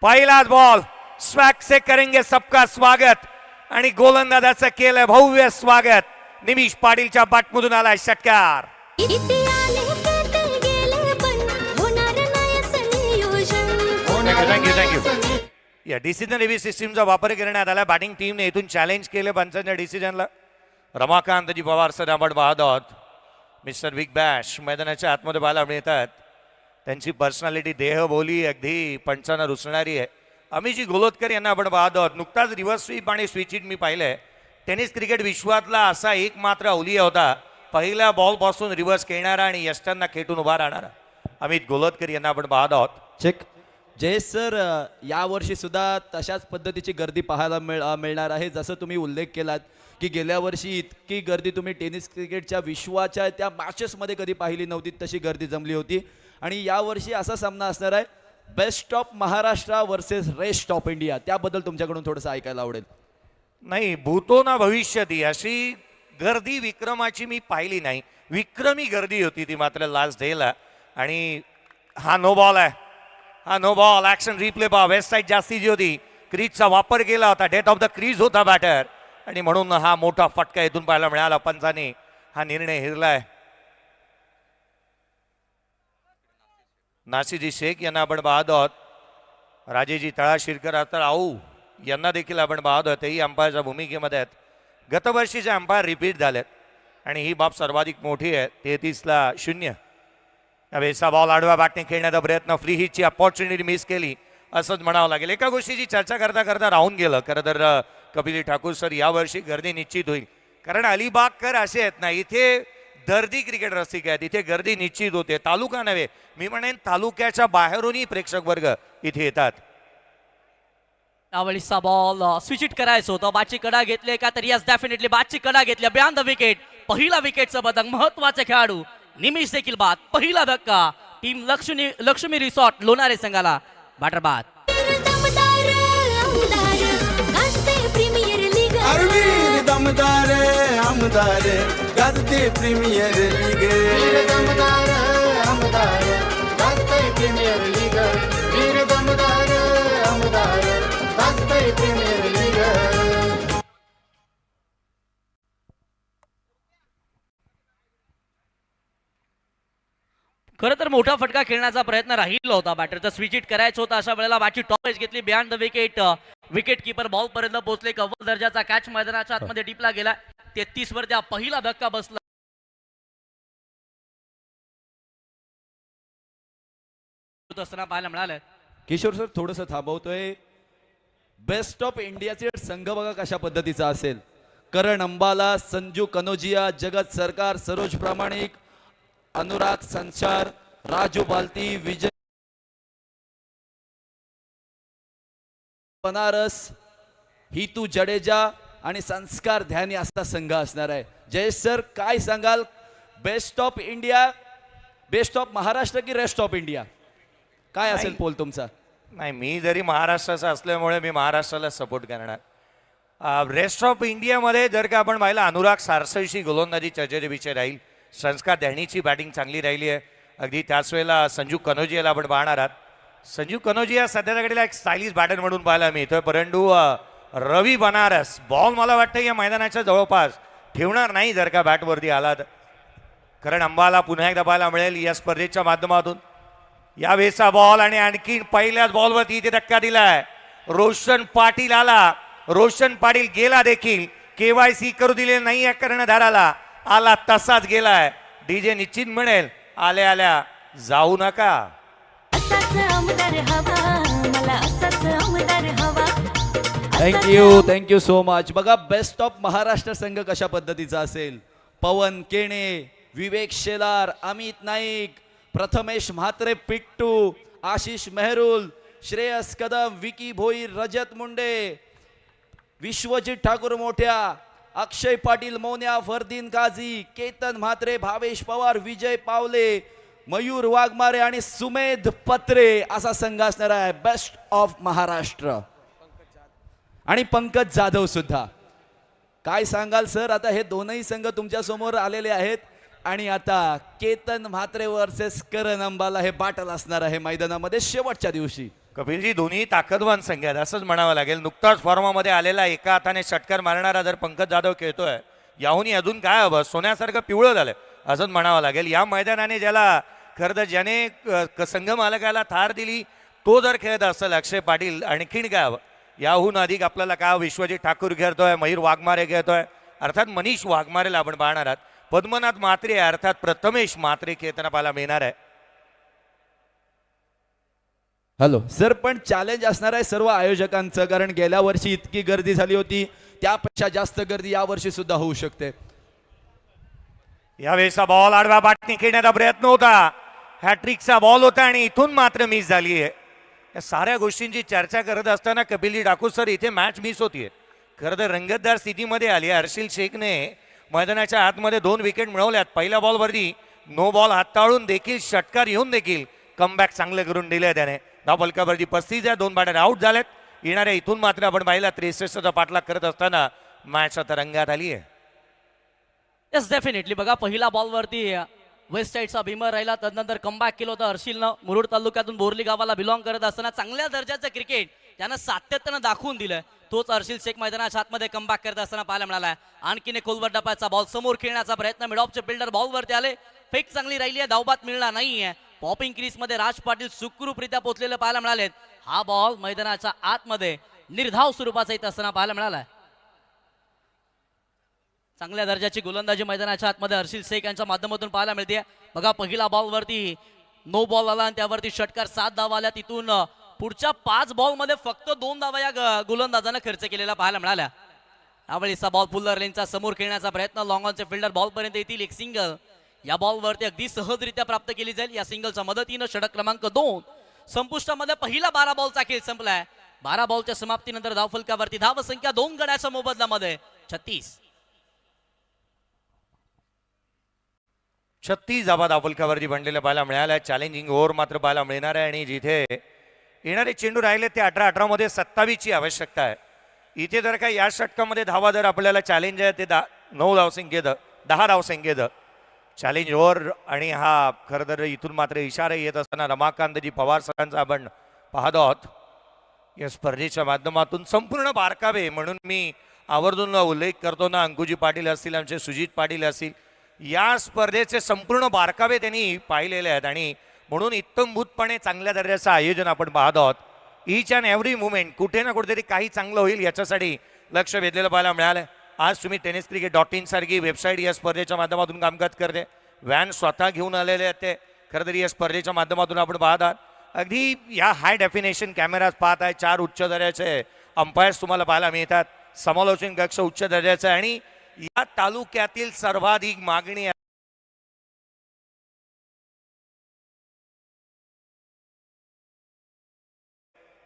[SPEAKER 10] पहिलाच बॉल. स्वैग से करेंगे सबका स्वागत. आणि गोलंदाजाचं केलं भव्य स्वागत. निमिष पाटीलच्या बाटमधून आलाय षटकार.
[SPEAKER 5] इथे आले ते गेले पण होणार नाही असं नियोजन.
[SPEAKER 10] थँक्यू. या डिसिजन रिव्ह्यू सिस्टीमचा वापर करण्यात आला. बॅटिंग टीमने इथून चॅलेंज केले पंचांच्या डिसिजनला. रमाकांतजी पवार सर आपण पाहत आहोत. मिस्टर बिग बॅश मैदानाच्या आतमध्ये पाहायला मिळतात. त्यांची पर्सनॅलिटी देहबोली अगदी पंचांना रुचणारी आहे. अमितजी गोलोदकर यांना आपण पाहत आहोत. नुकताच रिव्हर्स स्वीप आणि स्विच हिट मी पाहिलंय. टेनिस क्रिकेट विश्वातला असा एकमात्र अवलिया होता, पहिल्या बॉलपासून रिव्हर्स खेळणारा आणि यष्टांना खेटून उभा राहणारा. अमित गोलोदकर यांना आपण पाहत आहोत.
[SPEAKER 7] चेक. जयेश सर, यावर्षी सुद्धा तशाच पद्धतीची गर्दी पाहायला मिळणार आहे. जसं तुम्ही उल्लेख केलात की गेल्या वर्षी इतकी गर्दी तुम्ही टेनिस क्रिकेटच्या विश्वाच्या त्या मॅचेसमध्ये कधी पाहिली नव्हती, तशी गर्दी जमली होती. आणि यावर्षी असा सामना असणार आहे, best of Maharashtra versus rest of India. त्याबद्दल तुमच्याकडून थोडंसं ऐकायला आवडेल.
[SPEAKER 10] नाही, भूतो ना भविष्यती अशी गर्दी विक्रमाची मी पाहिली नाही. विक्रमी गर्दी होती ती मात्र लास्ट डेला. आणि हा नो बॉल आहे. हा नो बॉल. ऍक्शन रिप्ले पहा. वेस्ट साईड जास्ती जी होती, क्रीजचा वापर केला होता. डेथ ऑफ द क्रीज होता बॅटर आणि म्हणून हा मोठा फटका इथून पाहायला मिळाला. पंचाने हा निर्णय हिरलाय. नासीजी शेख यांना आपण पाहत आहोत. राजेजी तळाशिरकर आता आऊ यांना देखील आपण पाहत आहोत. तेही अंपायरच्या भूमिकेमध्ये आहेत. गतवर्षीचे अंपायर रिपीट झालेत आणि ही बाब सर्वाधिक मोठी आहे. 33-0. वेसा बॉल आडवा बॅटने खेळण्याचा प्रयत्न. फ्री हिटची अपॉर्च्युनिटी मिस केली असंच म्हणावं लागेल. एका गोष्टीची चर्चा करता करता राहून गेलं खरं तर कपिल ठाकूर सर. यावर्षी गर्दी निश्चित होईल कारण अलिबागकर असे आहेत ना, इथे दर्दी क्रिकेट रसिक आहेत. इथे गर्दी निश्चित होते. तालुका नव्हे, मी म्हणेन तालुक्याच्या बाहेरूनही प्रेक्षक वर्ग इथे येतात.
[SPEAKER 3] त्यावेळीचा बॉल स्विच इट करायचं होतं. बाची कडा घेतले का तर यस डेफिनेटली बाची कडा घेतल्या. Beyond the wicket. पहिला विकेटचं पदक. महत्वाचे खेळाडू निमिष देखील बाद. पहिला धक्का टीम लक्ष्मी रिसॉर्ट लोणारे संघाला. बॅटर बाद.
[SPEAKER 5] दमदार आमदार गाजते प्रीमियर लीग.
[SPEAKER 6] अरवीर दमदार आमदार गाजते प्रीमियर लीग.
[SPEAKER 4] वीर दमदार आमदार गाजते प्रीमियर लीग. वीर दमदार आमदार गाजते प्रीमियर लीग.
[SPEAKER 3] खरं तर मोठा फटका खेळण्याचा प्रयत्न राहिला होता. बॅटरचा स्विच इट करायचं होतं. अशा वेळेला बाची टॉप एज घेतली. Beyond the wicket. Wicket keeper ball पर्यंत पोहोचले. अव्वल दर्जाचा कॅच मैदानाच्या आतमध्ये टिपला गेला. 33 वर त्या पहिला धक्का बसला. असताना पाहायला मिळालं.
[SPEAKER 7] किशोर सर थोडंसं थांबवतोय. बेस्ट ऑफ इंडियाचे संघ बघा कशा पद्धतीचा असेल. करण अंबाला, संजू कनोजिया, जगत सरकार, सरोज प्रामाणिक, अनुराग संचार, राजू बालती, विजय बनारस, हितू जडेजा आणि संस्कार ध्यानी असा संघ असणार आहे. जयेश सर काय सांगाल, best of India, best of Maharashtra की रेस्ट ऑफ इंडिया, काय असेल पोल तुमचा?
[SPEAKER 10] नाही, मी जरी महाराष्ट्राचा असल्यामुळे मी महाराष्ट्राला सपोर्ट करणार. रेस्ट ऑफ इंडियामध्ये जर का आपण पाहिलं, अनुराग सारसईशी गोलंदाजी चर्चेचे विषय राहील. संस्कार ध्यानीची बॅटिंग चांगली राहिली आहे. अगदी त्याच वेळेला संजू कनोजियाला आपण पाहणार आहात. संजू कनोजिया सध्याच्या घडीला एक स्टायलिश बॅटर म्हणून पाहायला मिळतोय. परंतु रवी बनारस बॉल मला वाटतं या मैदानाच्या जवळपास ठेवणार नाही जर का बॅटवरती आला तर. कारण अंबाला पुन्हा एकदा पाहायला मिळेल या स्पर्धेच्या माध्यमातून. यावेळेचा बॉल आणि आणखी पहिल्याच बॉलवरती इथे धक्का दिलाय. रोशन पाटील आला. रोशन पाटील गेला देखील. KYC करू दिले नाही या कर्णधाराला. आला तसाच गेलाय. डीजे निश्चित म्हणेल आल्या आल्या जाऊ नका.
[SPEAKER 7] Thank you so much. बघा बेस्ट ऑफ महाराष्ट्र संघ कशा पद्धतीचा असेल. पवन केणे, विवेक शेलार, अमित नाईक, प्रथमेश म्हात्रे, पिट्टू, आशिष मेहरुल, श्रेयस कदम, विकी भोईर, रजत मुंडे, विश्वजित ठाकूर मोठ्या, अक्षय पाटील मोन्या, फरदीन काझी, केतन म्हात्रे, भावेश पवार, विजय पावले, मयूर वाघमारे आणि सुमेध पत्रे असा संघ असणार आहे बेस्ट ऑफ महाराष्ट्र. आणि पंकज जाधव सुद्धा. काय सांगाल सर, आता हे दोनही संघ तुमच्या समोर आलेले आहेत आणि आता केतन म्हात्रे वर्सेस करण अंबाला हे बाटल असणार आहे मैदानामध्ये शेवटच्या दिवशी.
[SPEAKER 10] कपिलजी दोन्ही ताकदवान संघ आहेत असंच म्हणावं लागेल. नुकताच फॉर्मामध्ये आलेला एका हाताने षटकार मारणारा जर पंकज जाधव खेळतोय, याहूनही अजून काय हवं, सोन्यासारखं पिवळं झालं असंच म्हणावं लागेल. या मैदानाने ज्याला खरं तर ज्याने संघ मालकाला थार दिली तो जर खेळत असेल अक्षय पाटील, आणखीन काय हवं. याहून अधिक आपल्याला काय, विश्वजित ठाकूर खेळतोय, मयूर वाघमारे खेळतोय, अर्थात मनीष वाघमारेला आपण पाहणार आहात. पद्मनाथ म्हात्रे अर्थात प्रथमेश म्हात्रे खेळताना पाहायला मिळणार आहे.
[SPEAKER 7] हॅलो सर, पण चॅलेंज असणार आहे सर्व आयोजकांचं, कारण गेल्या वर्षी इतकी गर्दी झाली होती, त्यापेक्षा जास्त गर्दी या वर्षी सुद्धा होऊ शकते.
[SPEAKER 10] यावेळेचा बॉल आडव्या बाटणी खेळण्याचा प्रयत्न होता, हॅट्रिकचा बॉल होता आणि इथून मात्र मिस झाली आहे. या साऱ्या गोष्टींची चर्चा करत असताना कपिलजी ठाकूर सर, इथे मॅच मिस होतीये. खरं तर रंगतदार स्थितीमध्ये आली. हर्षिल शेखने मैदानाच्या आतमध्ये 2 विकेट मिळवल्यात. पहिल्या बॉलवरती नो बॉल हाताळून देखील षटकार येऊन देखील कमबॅक चांगलं करून दिलंय त्याने. धाव फलकावरती 35 आहे, 2 बॅटर आउट झालेत. येणाऱ्या इथून मात्र आपण पाहिला 63चा पाठलाग करत असताना मॅच आता रंगात आली आहे.
[SPEAKER 3] Yes definitely. बघा पहिल्या बॉलवरती वेस्ट साईडचा भीमर राहिला, तदनंतर कमबॅक केलं होतं हर्षिलनं. मुरुड तालुक्यातून बोरली गावाला बिलॉंग करत असताना चांगल्या दर्जाचं क्रिकेट त्यानं सातत्यानं दाखवून दिलं. तोच हर्षिल शेख मैदानाच्या आतमध्ये कमबॅक करत असताना पाहायला मिळाला. आणखीन एक खोलवर डपाचा बॉल समोर खेळण्याचा प्रयत्न, मिडऑफचे फिल्डर बॉलवरती आले, फेक चांगली राहिली आहे, धावबाद मिळणार नाहीये. पॉपिंग क्रीजमध्ये राज पाटील सुखरूपरित्या पोहोचलेले पाहायला मिळालेत. हा बॉल मैदानाच्या आतमध्ये निर्धाव स्वरूपाचा येत असताना पाहायला मिळाला. चांगल्या दर्जाची गोलंदाजी मैदानाच्या आतमध्ये हर्षिल शेख यांच्या माध्यमातून पाहायला मिळते. बघा पहिला बॉलवरती नो बॉल आला आणि त्यावरती षटकार 7 धावा आल्या. तिथून पुढच्या 5 बॉलमध्ये फक्त 2 धावा या गोलंदाजानं खर्च केलेला पाहायला मिळाल्या. यावेळीचा बॉल पुल्लर लेनचा समोर खेळण्याचा प्रयत्न, लॉंग ऑनचे फिल्डर बॉलपर्यंत येतील. एक सिंगल या बॉलवरती अगदी सहजरित्या प्राप्त केली जाईल. या सिंगलच्या मदतीनं षटक क्रमांक 2 संपुष्टामध्ये पहिला 12 बॉलचा खेळ संपलाय. 12 बॉलच्या समाप्तीनंतर धावफलकावरती धावसंख्या 2 गड्याच्या मोबदल्यामध्ये 36.
[SPEAKER 10] 36 धावा धावफलकावरती बनलेल्या पाहायला मिळाल्या. चॅलेंजिंग ओव्हर मात्र पाहायला मिळणार आहे आणि जिथे येणारे चेंडू राहिले ते 18-18 मध्ये 27ची आवश्यकता आहे. इथे जर का या षटकामध्ये धावा जर आपल्याला चॅलेंज आहे ते 9 धावसंख्येत 10 धावसंख्येत चॅलेंज ओव्हर. आणि हा खरं तर इथून मात्र इशारा येत असताना रमाकांतजी पवार सरांचा आपण पाहत आहोत. या स्पर्धेच्या माध्यमातून संपूर्ण बारकावे म्हणून मी आवर्जून उल्लेख करतो ना, अंकुजी पाटील असतील, आमचे सुजित पाटील असतील, या स्पर्धेचे संपूर्ण बारकावे त्यांनी पाहिलेले आहेत आणि म्हणून इत्तमभूतपणे चांगल्या दर्जाचं आयोजन आपण पाहत आहोत. ईच अँड एव्हरी मुवमेंट कुठे ना कुठेतरी काही चांगलं होईल याच्यासाठी लक्ष वेधलेलं पाहायला मिळालं. आज तुम्ही tenniscricket.in सारखी वेबसाईट या स्पर्धेच्या माध्यमातून कामकाज करते. व्हॅन स्वतः घेऊन आलेले आहेत ते. खरं तरी या स्पर्धेच्या माध्यमातून आपण पाहत आहात. अगदी या हाय डेफिनेशन कॅमेराज पाहत आहे. 4 उच्च दर्जाचे अंपायर्स तुम्हाला पाहायला मिळतात. समालोचन कक्ष उच्च दर्जाचं आहे आणि या तालुक्यातील सर्वाधिक मागणी आहे.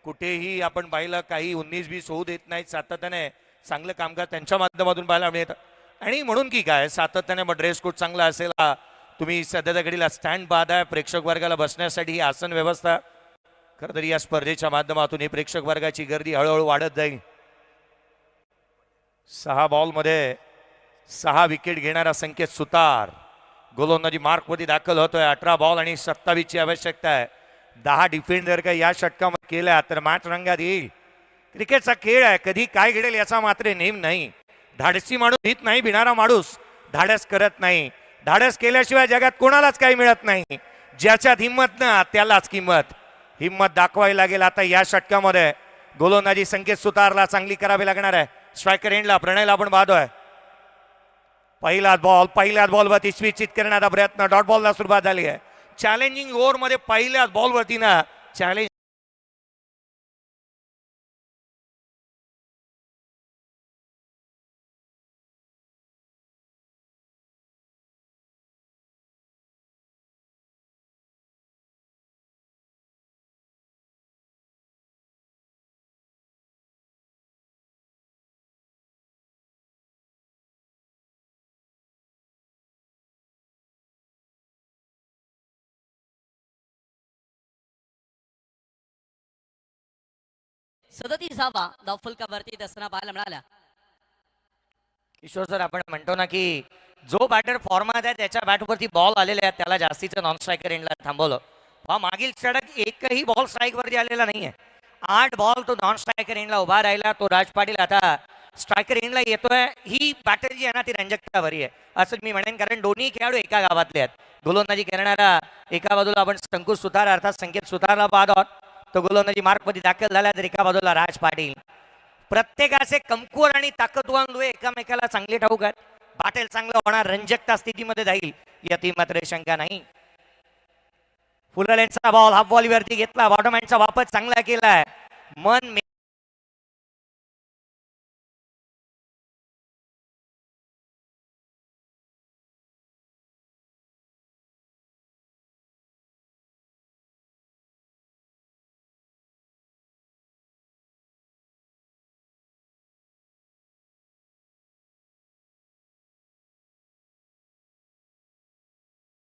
[SPEAKER 10] कुठेही आपण पाहिलं काही 19-20 होऊ देत नाहीत. सातत्याने चांगलं कामकाज त्यांच्या माध्यमातून पाहायला मिळतं आणि म्हणून की काय सातत्याने मग ड्रेस कोड चांगला असेल. तुम्ही सध्याच्या घडीला स्टँड पाहताय, प्रेक्षक वर्गाला बसण्यासाठी ही आसन व्यवस्था. खरं तरी या स्पर्धेच्या माध्यमातून ही प्रेक्षक वर्गाची गर्दी हळूहळू वाढत जाईल. 6 बॉलमध्ये 6 विकेट घेणारा संकेत सुतार गोलंदाजी मार्कमध्ये दाखल होतोय. 18 बॉल आणि 27ची आवश्यकता आहे. 10 डिफेंडर का या षटकामध्ये केल्या तर मॅच रंगात येईल. क्रिकेटचा खेळ आहे, कधी काय घडेल याचा मात्र नेम नाही. धाडसी माणूस भीत नाही, भिणारा माणूस धाडस करत नाही. धाडस केल्याशिवाय जगात कोणालाच काही मिळत नाही. ज्याच्यात हिंमत ना त्यालाच किंमत. हिंमत दाखवावी लागेल. आता या षटकामध्ये गोलंदाजी संकेत सुतारला चांगली करावी लागणार आहे. स्ट्रायकर एंडला प्रणयला आपण पाहतोय. पहिल्याच बॉलवरती स्विचित करण्याचा प्रयत्न, डॉट बॉलला सुरुवात झाली आहे. चॅलेंजिंग ओव्हरमध्ये पहिल्याच बॉलवरती ना चॅलेंज
[SPEAKER 3] सदतीस धावा धावफलकावरती असताना पाहायला मिळाल्या.
[SPEAKER 11] किशोर सर, आपण म्हणतो ना की जो बॅटर फॉर्मात आहे त्याच्या बॅटवरती बॉल आलेले आहेत त्याला जास्तीचं नॉन स्ट्रायकर एंडला थांबवलं. हा मागील षटक एकही बॉल स्ट्राईक वरती आलेला नाहीये. 8 बॉल तो नॉन स्ट्रायकर एंडला उभा राहिला. तो राज पाटील आता स्ट्रायकर एंडला येतोय. ही बॅटल जी आहे ना ती रंजकता भरी आहे असं मी म्हणेन, कारण दोन्ही खेळाडू एका गावातले आहेत. गोलंदाजी करणारा एका बाजूला आपण संकुश सुतार अर्थात संकेत सुतारला पाहत आहोत, तो गोलंदाजी मार्कमध्ये दाखल झाला, तर एका बाजूला राज पाटील. प्रत्येकाचे कमकुवत आणि ताकदवान लोक एकामेकाला चांगले ठाऊक आहेत. बॅटल चांगलं होणार, रंजकता स्थितीमध्ये जाईल याची मात्र शंका नाही. फुललेंचा बॉल हाफ बॉलीवरती घेतला. बॉटमहँडचा वापर चांगला केलाय. मन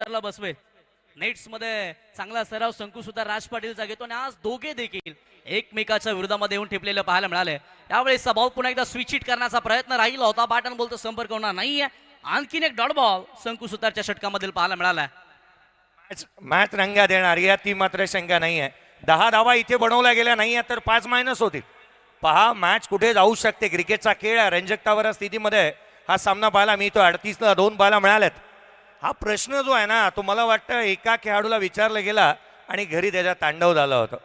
[SPEAKER 3] ला बसवेल. नेट्स मध्ये चांगला सराव संकुश सुद्धा राज पाटीलचा घेतो आणि आज दोघे देखील एकमेकाच्या विरोधामध्ये येऊन ठेपलेलं पाहायला मिळाले. यावेळेस बॉल पुन्हा एकदा स्विच हिट करण्याचा प्रयत्न राहिला होता. बाटन बोलतो संपर्क होणार नाहीये. आणखीन एक डॉट बॉल संकुश सुतारच्या षटकामधील पाहायला मिळाला.
[SPEAKER 10] मॅच रंगा देणार याची मात्र शंका नाही आहे. 10 धावा इथे बनवल्या गेल्या नाही तर 5 मायनस होतील. पहा मॅच कुठे जाऊ शकते. क्रिकेटचा खेळ आहे, रंजकतावर स्थितीमध्ये हा सामना पाहायला मिळतो. 38ला 2 पाहायला मिळालेत. हा प्रश्न जो आहे ना तो मला वाटतं एका खेळाडूला विचारला गेला आणि घरी त्याचा तांडव झाला होता.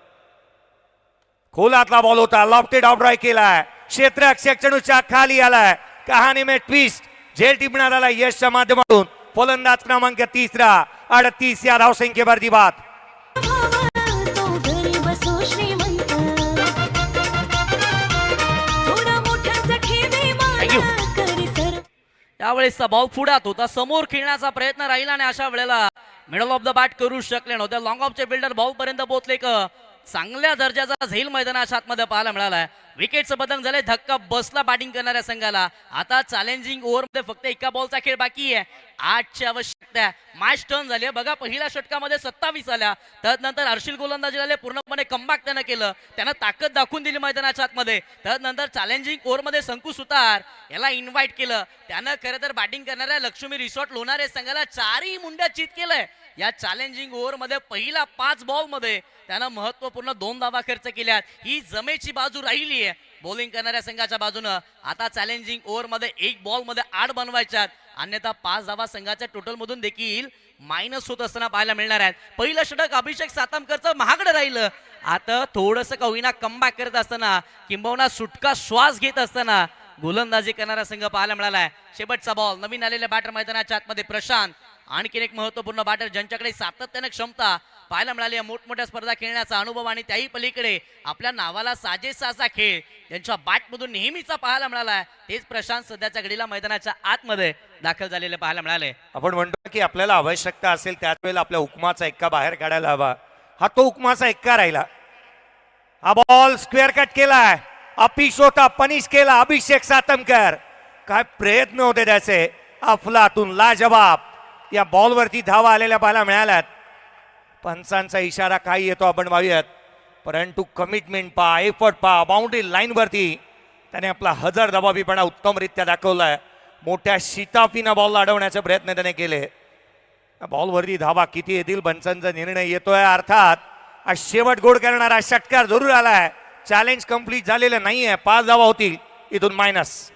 [SPEAKER 10] खोलातला बॉल होता, लॉफ्टेड आउट ड्राय केलाय, क्षेत्र चेंडूच्या खाली आलाय. कहाणी में ट्विस्ट झेल टिपणाऱ्याला यशच्या माध्यमातून फलंदाज क्रमांक 3 38 या धावसंख्येवरती बाद.
[SPEAKER 5] तो गरीब असो श्रीमंत थोडा मोठ्याचा ठेवी मान करी सर.
[SPEAKER 3] यावेळेसचा बॉल पुढात होता, समोर खेळण्याचा प्रयत्न राहिला आणि अशा वेळेला मिडल ऑफ द बॅट करू शकले नव्हते. लॉंग ऑफचे बिल्डर बॉल पर्यंत पोहोचले. चांगल्या दर्जाचा झेल मैदानाच्या आतमध्ये पाहायला मिळालाय. विकेटचं बदल झालंय, धक्का बसला बॅटिंग करणाऱ्या संघाला. आता चॅलेंजिंग ओव्हरमध्ये फक्त एका बॉलचा खेळ बाकी आहे. 8ची आवश्यकता आहे. मॅच टर्न झाली आहे बघा. पहिल्या षटकामध्ये 27 आल्या, त्यानंतर हर्षिल गोलंदाजी झाले, पूर्णपणे कमबॅक त्यानं केलं, त्यानं ताकद दाखवून दिली मैदानाच्या आतमध्ये. त्यानंतर चॅलेंजिंग ओव्हरमध्ये संकुश सुतार याला इन्व्हाइट केलं. त्यानं खरं तर बॅटिंग करणाऱ्या लक्ष्मी रिसॉर्ट लोणारे संघाला 4ही मुंड्या चित केलंय. या चॅलेंजिंग ओव्हरमध्ये पहिला 5 बॉलमध्ये त्यानं महत्वपूर्ण 2 धावा खर्च केल्यात. ही जमेची बाजू राहिली आहे बॉलिंग करणाऱ्या संघाच्या बाजूनं. आता चॅलेंजिंग ओव्हरमध्ये 1 बॉलमध्ये 8 बनवायच्यात, अन्यथा 5 धावा संघाच्या टोटल मधून देखील मायनस होत असताना पाहायला मिळणार आहेत. पहिलं षटक अभिषेक सातमकरचं महागडं राहिलं. आता थोडंसं कवीना कमबॅक करत असताना किंबहुना सुटका श्वास घेत असताना गोलंदाजी करणारा संघ पाहायला मिळालाय. शेवटचा बॉल नवीन आलेल्या बॅटर मैदानाच्या आतमध्ये प्रशांत, आणखीन एक महत्वपूर्ण बॅटर ज्यांच्याकडे सातत्याने क्षमता पाहायला मिळाली, मोठमोठ्या स्पर्धा खेळण्याचा अनुभव आणि त्याही पलीकडे आपल्या नावाला साजेसा असा खेळ यांच्या बॅटमधून नेहमीचा पाहायला मिळालाय. तेच प्रशांत सध्याच्या घडीला मैदानाच्या आतमध्ये दाखल झालेले पाहायला मिळाले.
[SPEAKER 10] आपण म्हणतो की आपल्याला आवश्यकता असेल त्याच वेळेला आपल्या हुकमाचा एक्का बाहेर काढायला हवा. हा तो हुकमाचा एक्का राहिला. हा बॉल स्क्वेअर कट केलाय. अपिश होता, पनिश केला अभिषेक सातमकर. काय प्रयत्न होते त्याचे. अफलातून लाजवाब या बॉलवरती धावा आलेल्या पाहायला मिळाल्यात. पंचांचा इशारा काय येतो आपण पाहूयात, परंतु कमिटमेंट पहा, एफर्ट पहा, बाउंड्री लाईन वरती त्याने आपला हजर दबावीपणा उत्तमरित्या दाखवलाय. मोठ्या शिताफीनं बॉल अडवण्याचे प्रयत्न त्याने केले. बॉलवरती धावा किती येतील पंचांचा निर्णय येतोय. अर्थात हा शेवट गोड करणारा षटकार जरूर आलाय. चॅलेंज कंप्लीट झालेलं नाहीये. 5 धावा होतील, इथून मायनस.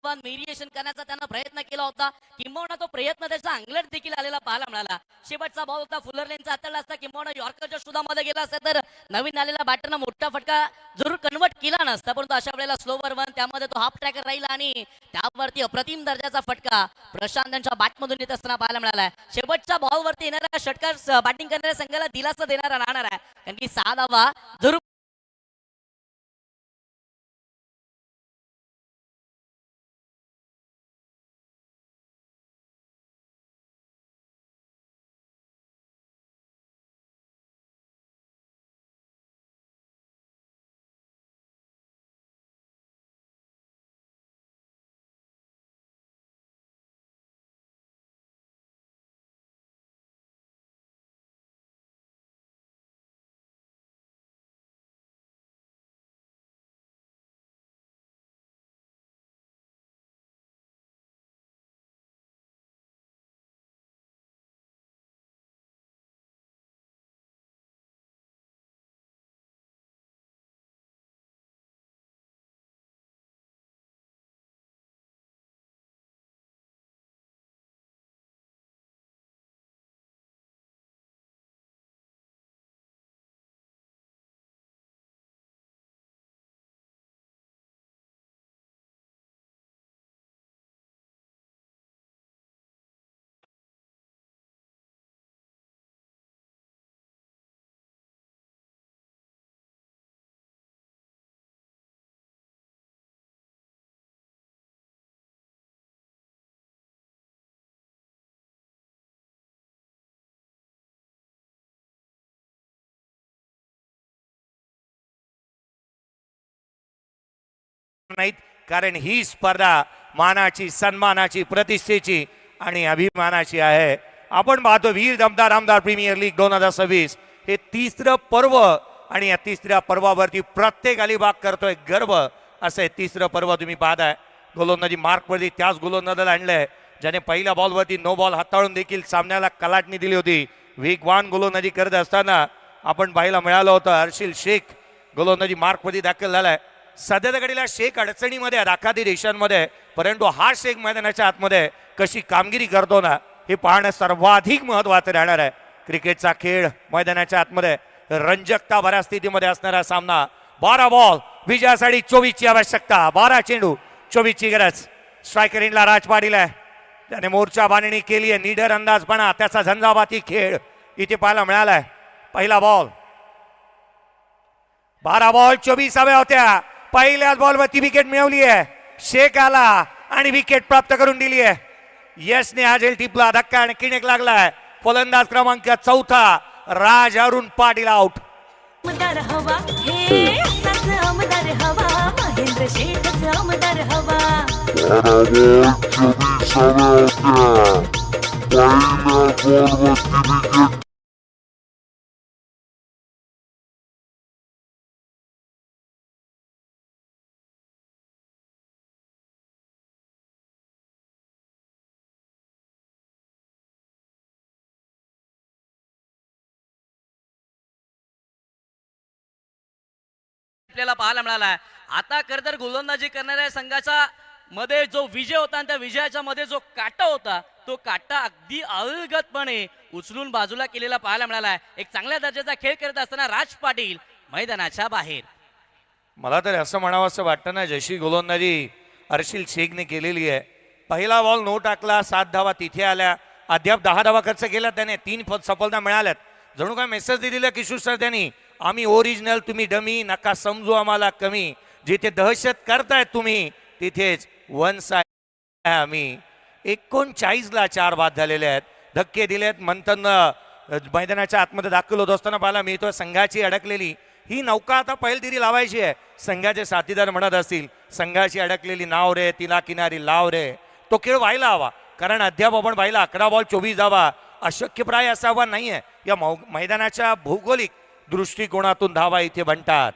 [SPEAKER 3] व्हेरिएशन करण्याचा त्यानं प्रयत्न केला होता, किंबहुना तो प्रयत्न त्याचा अंगलट देखील आलेला पाहायला मिळाला. शेवटचा बॉल होता फुलर लेनचा हाताळला असता, किंबहुना यॉर्करच्या शोधामध्ये गेला असता तर नवीन आलेल्या बॅटरनं मोठा फटका जरूर कन्वर्ट केला नसता. परंतु अशा वेळेला स्लोवर वन, त्यामध्ये तो हाफ ट्रॅकर राहिला आणि त्यावरती अप्रतिम दर्जाचा फटका प्रशांत यांच्या बॅटमधून येत असताना पाहायला मिळाला. शेवटच्या बॉलवरती येणारा षटकार बॅटिंग करणाऱ्या संघाला दिलासा देणारा राहणार आहे, कारण की 6 धावा जरूर
[SPEAKER 10] नाहीत, कारण ही स्पर्धा मानाची, सन्मानाची, प्रतिष्ठेची आणि अभिमानाची आहे. आपण पाहतो वीर दमदार आमदार प्रीमियर लीग 2026 हे तिसरं पर्व आणि या तिसऱ्या पर्वावरती प्रत्येक अलिबाग करतोय गर्व. असं तिसरं पर्व तुम्ही पाहताय. गोलंदाजी मार्कवरती त्याच गोलंदाजाला आणलंय ज्याने पहिल्या बॉलवरती नो बॉल हाताळून देखील सामन्याला कलाटणी दिली होती. वेगवान गोलंदाजी करत असताना आपण पाहायला मिळालं होतं. हर्षिल शेख गोलंदाजी मार्कवरती दाखल झालाय. सध्याच्या घडीला शेख अडचणीमध्ये राखाती देशांमध्ये, परंतु हा शेख मैदानाच्या आतमध्ये कशी कामगिरी करतो ना हे पाहणं सर्वाधिक महत्वाचं राहणार आहे. क्रिकेटचा खेळ मैदानाच्या आतमध्ये रंजकता बऱ्या स्थितीमध्ये असणारा सामना. 12 बॉल विजयासाठी 24 ची आवश्यकता. 12 चेंडू 24 ची गरज. स्ट्रायकर इंडला राज पाटील आहे, त्याने मोर्चा बांधणी केली आहे. निडर अंदाजपणा, त्याचा झंझावाती खेळ इथे पाहायला मिळालाय. पहिला बॉल 12 बॉल 24 हव्या होत्या. पहिल्याच बॉलवरती विकेट मिळवली आहे. शेख आला आणि विकेट प्राप्त करून दिली आहे. यशने हा झेल टिपला. धक्का आणखीन एक लागलाय. फलंदाज क्रमांक 4 राज अरुण पाटील आउट.
[SPEAKER 5] आमदार हवा हे असाच आमदार हवा महेंद्र शेठच आमदार हवा
[SPEAKER 3] आपल्याला पाहायला मिळाला. आता खरं तर गोलंदाजी करणाऱ्या संघाच्या मध्ये जो विजय होता आणि त्या विजयाच्या मध्ये जो काटा होता तो काटा अगदी अलगदपणे उचलून बाजूला केलेला पाहायला मिळाला. एक चांगल्या दर्जाचा खेळ करत असताना राज पाटील मैदानाच्या बाहेर.
[SPEAKER 10] मला तर असं म्हणावं असं वाटतं ना, जशी गोलंदाजी हर्षिल शेखने केलेली आहे. पहिला बॉल नो टाकला, 7 धावा तिथे आल्या. अद्याप 10 धावा खर्च केला त्याने. 3 सफलता मिळाल्यात. जणू काय मेसेज दिलेला किशोर सर त्यांनी, आम्ही ओरिजिनल, तुम्ही डमी, नका समजू आम्हाला कमी. जिथे दहशत करतायत तुम्ही तिथेच वन्स आहे आम्ही. 39ला 4 बाद झालेले आहेत. धक्के दिलेत. मंथन मैदानाच्या आतमध्ये दाखल होत असताना पाहायला मिळतो संघाची अडकलेली ही नौका आता पहिलदिरी लावायची आहे. संघाचे साथीदार म्हणत असतील संघाची अडकलेली नाव रे, तिला किनारी लाव रे. तो खेळ व्हायला हवा, कारण अद्याप आपण पाहिला 11 बॉल 24 धावा अशक्यप्राय असावा नाहीये. या मैदानाच्या भौगोलिक दृष्टिकोनातून धावा इथे बनतात.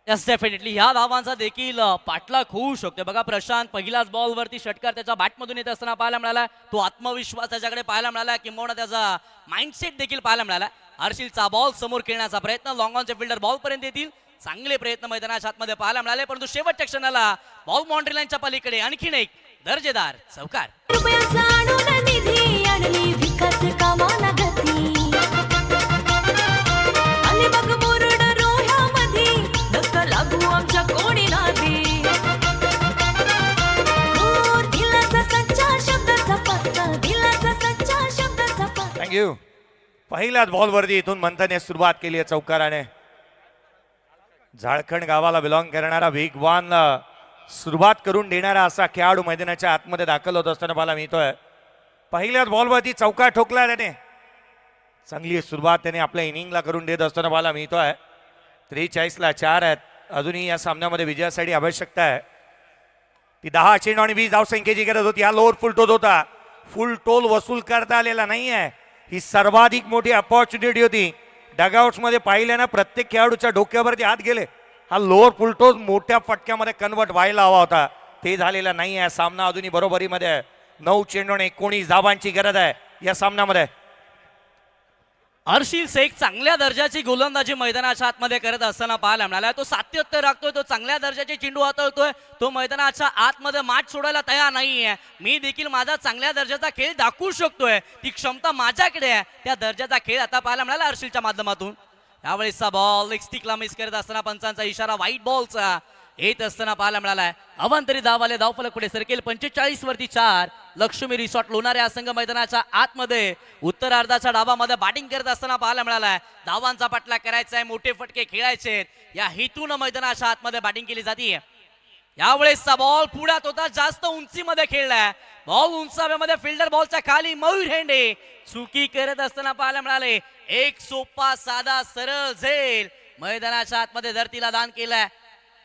[SPEAKER 3] यस डेफिनेटली ह्या धावांचा देखील पाठलाग होऊ शकतो. बघा प्रशांत पहिल्याच बॉलवरती षटकार त्याच्या बॅटमधून येत असताना पाहायला मिळाला. तो आत्मविश्वास त्याच्याकडे पाहायला मिळाला, किंबहुना त्याचा माइंडसेट देखील पाहायला मिळाला. हर्षिलचा बॉल समोर खेळण्याचा प्रयत्न, लॉंग ऑनचे फिल्डर बॉल पर्यंत येतील. चांगले प्रयत्न मैदानाच्या आतमध्ये पाहायला मिळाले, परंतु शेवटच्या क्षणाला बॉल बाउंड्री लाईनच्या पलीकडे आणखीन एक दर्जेदार चौकार.
[SPEAKER 5] रुपयाचा आणून निधी आणली विकास कामाला गती आणि बघ मुरड रोह्यामध्ये धक्का लागू आमच्या कोणी नादी हो दिलाचा सच्चा शब्दाचा पत्ता दिलाचा सच्चा शब्दाचा पत्ता.
[SPEAKER 10] थँक्यू. पहिल्याच बॉलवरती इथून मंथनने सुरुवात केली आहे चौकाराने. झारखंड गावाला बिलॉंग करणारा वेगवान सुरुवात करून देणारा असा खेळाडू मैदानाच्या आतमध्ये दाखल होत असताना मला मिळतोय. पहिल्याच बॉलवरती चौकार ठोकला त्याने. चांगली सुरुवात त्याने आपल्या इनिंगला करून देत असताना मला मिळतोय. 43ला 4 आहेत. अजूनही या सामन्यामध्ये विजयासाठी आवश्यकता आहे ती 10 चेंडू आणि 20 धावसंख्येची गरज होती. हा लोअर फुल टोल होता. फुल टोल वसूल करता आलेला नाहीये. ही सर्वाधिक मोठी अपॉर्च्युनिटी होती. डगआउट्स मध्ये पाहिल्यानं प्रत्येक खेळाडूच्या डोक्यावरती हात गेले. हा लोअर फुलटोज मोठ्या फटक्यामध्ये कन्वर्ट व्हायला हवा होता, ते झालेलं नाही आहे. सामना अजूनही बरोबरीमध्ये आहे. 9 चेंडू आणि 19 धावांची गरज आहे या सामन्यामध्ये.
[SPEAKER 3] हर्षिल शेख चांगल्या दर्जाची गोलंदाजी मैदानाच्या आतमध्ये करत असताना पाहायला मिळाला. तो सातत्य राखतोय, तो चांगल्या दर्जाचे चेंडू हाताळतोय. तो मैदानाच्या आतमध्ये माठ सोडायला तयार नाहीये. मी देखील माझा चांगल्या दर्जाचा खेळ दाखवू शकतोय, ती क्षमता माझ्याकडे आहे. त्या दर्जाचा खेळ आता पाहायला मिळाला हर्षिलच्या माध्यमातून. यावेळेसचा बॉल लेग स्टिकला मिस करत असताना पंचांचा इशारा व्हाईट बॉलचा येत असताना पाहायला मिळालाय. अवांतरी धावाले धावफलक पुढे सरकेल. 45 वरती 4. लक्ष्मी रिसॉर्ट लोणार या संघ मैदानाच्या आतमध्ये उत्तरार्धाच्या डाबामध्ये बॅटिंग करत असताना पाहायला मिळालाय. धावांचा पाठलाग करायचा आहे, मोठे फटके खेळायचे या हेतून मैदानाच्या आतमध्ये बॅटिंग केली जाते. यावेळेसचा बॉल पुढ्यात होता, जास्त उंचीमध्ये खेळलाय. बॉल उंचाव्यामध्ये फिल्डर बॉलच्या खाली मयूर हेंडे चुकी करत असताना पाहायला मिळाले. एक सोपा साधा सरळ झेल मैदानाच्या आतमध्ये धरतीला दान केलाय.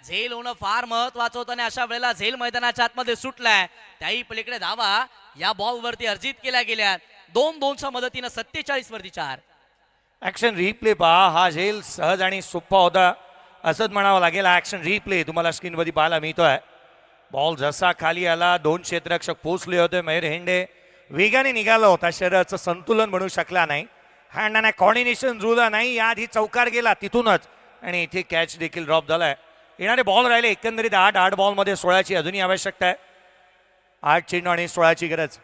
[SPEAKER 3] झेल होणं फार महत्वाचं होतं आणि अशा वेळेला झेल मैदानाच्या आतमध्ये सुटलाय. त्याही पलीकडे धावा या बॉल वरती अर्जित केल्या गेल्या. 2-2च्या मदतीनं 47 वरती 4.
[SPEAKER 10] ऍक्शन रिप्ले पहा, हा झेल सहज आणि सोपा होता असंच म्हणावं लागेल. ऍक्शन रिप्ले तुम्हाला स्क्रीनवरती पाहायला मिळतोय. बॉल जसा खाली आला, 2 क्षेत्ररक्षक पोचले होते. मयूर हेंडे वेगाने निघाला होता, शरीराचं संतुलन बनू शकला नाही, हँड आणि कॉर्डिनेशन जुळलं नाही. याआधी चौकार गेला तिथूनच आणि इथे कॅच देखील ड्रॉप झालाय. येणारे बॉल राहिले एकंदरीत 8 बॉलमध्ये 16ची अजूनही आवश्यकता आहे. 8 चेंडू आणि 16ची गरज.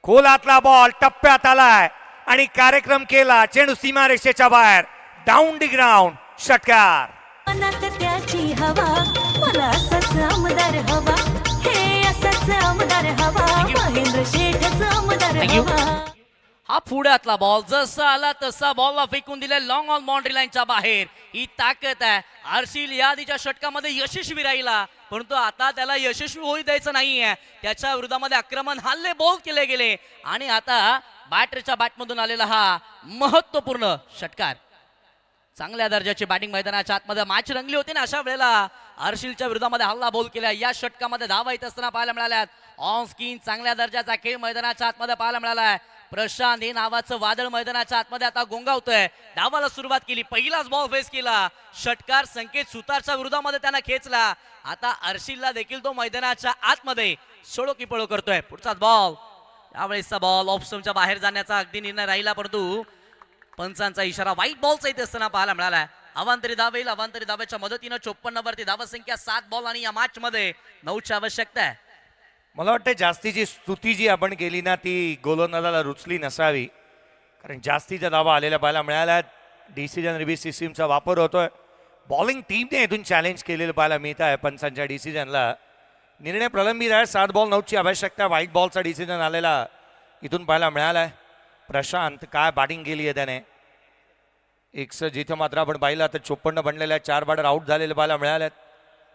[SPEAKER 10] खोलातला बॉल टप्प्यात आलाय आणि कार्यक्रम केला. चेंडू सीमारेषेच्या बाहेर, डाऊन दी ग्राउंड, षटकार.
[SPEAKER 5] मनात त्याची हवा, मला असाच आमदार हवा, हे असाच आमदार हवा, महेंद्र शेठच आमदार हवा.
[SPEAKER 3] हा पुढ्यातला बॉल जसा आला तसा बॉलला फेकून दिलाय लॉंग ऑन बाउंड्री लाईनच्या बाहेर. ही ताकद आहे. हर्षिल या आधीच्या षटकामध्ये यशस्वी राहिला, परंतु आता त्याला यशस्वी होऊ द्यायचं नाहीये. त्याच्या विरोधामध्ये आक्रमण हल्ले बॉल केले गेले आणि आता बॅटरच्या बॅटमधून आलेला हा महत्वपूर्ण षटकार. चांगल्या दर्जाची बॅटिंग मैदानाच्या आतमध्ये मॅच रंगली होती ना. अशा वेळेला हर्षिलच्या विरोधामध्ये हल्ला बॉल केला. या षटकामध्ये धावा येत असताना पाहायला मिळाल्यात. ऑन स्क्रीन चांगल्या दर्जाचा खेळ मैदानाच्या आतमध्ये पाहायला मिळालाय. प्रशांत हे नावाचं वादळ मैदानाच्या आतमध्ये आता गोंगावतोय. धावाला सुरुवात केली, पहिलाच बॉल फेस केला. षटकार संकेत सुतारच्या विरोधामध्ये त्यानं खेचला. आता हर्षिलला देखील तो मैदानाच्या आतमध्ये सोडो की पळो करतोय. पुढचाच बॉल, यावेळेसचा बॉल ऑफ स्टंपच्या बाहेर जाण्याचा अगदी निर्णय राहिला, परंतु पंचांचा इशारा व्हाईट बॉलचा इथे असताना पाहायला मिळालाय. अवांतरी धाव येईल. अवांतरी धावेच्या मदतीनं 54 वरती धावा संख्या 7 बॉल आणि या मॅच मध्ये 9ची आवश्यकता आहे.
[SPEAKER 10] मला वाटतं जास्तीची स्तुती जी आपण केली ना ती गोलंदाजाला रुचली नसावी, कारण जास्तीच्या धावा आलेल्या पाहायला मिळाल्या. डिसिजन रिव्ह्यू सिस्टीमचा वापर होतोय. बॉलिंग टीमने इथून चॅलेंज केलेलं पाहायला मिळत आहे पंचांच्या डिसिजनला. निर्णय प्रलंबित आहे. 7 बॉल 9ची आवश्यकता. व्हाईट बॉलचा डिसिजन आलेला इथून पाहायला मिळालाय. प्रशांत काय बॅटिंग केली आहे त्याने. जिथे मात्र आपण पाहिलं तर 54 बनलेल्या 4 बॅटर आउट झालेले पाहायला मिळाल्यात.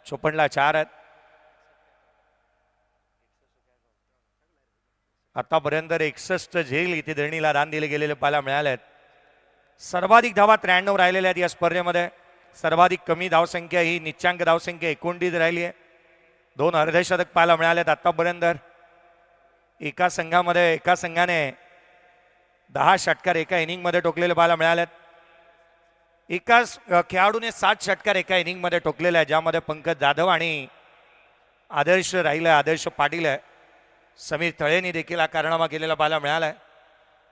[SPEAKER 10] 54ला 4 आहेत. आतापर्यंत 61 झेल इथे धरणीला दान दिले गेलेले पाहायला मिळाले. सर्वाधिक धावा 93 राहिलेल्या आहेत या स्पर्धेमध्ये. सर्वाधिक कमी धावसंख्या ही निच्चांक धावसंख्या 29 राहिली आहे. 2 अर्धशतक पाहायला मिळालेत आतापर्यंत. एका संघाने 10 षटकार एका इनिंगमध्ये टोकलेले पाहायला मिळालेत. एकाच खेळाडूने 7 षटकार एका इनिंगमध्ये टोकलेले आहे, ज्यामध्ये पंकज जाधव आणि आदर्श राहिला, आदर्श पाटील आहे. समीर तळेनी देखील हा कारनामा केलेला पाहायला मिळालाय.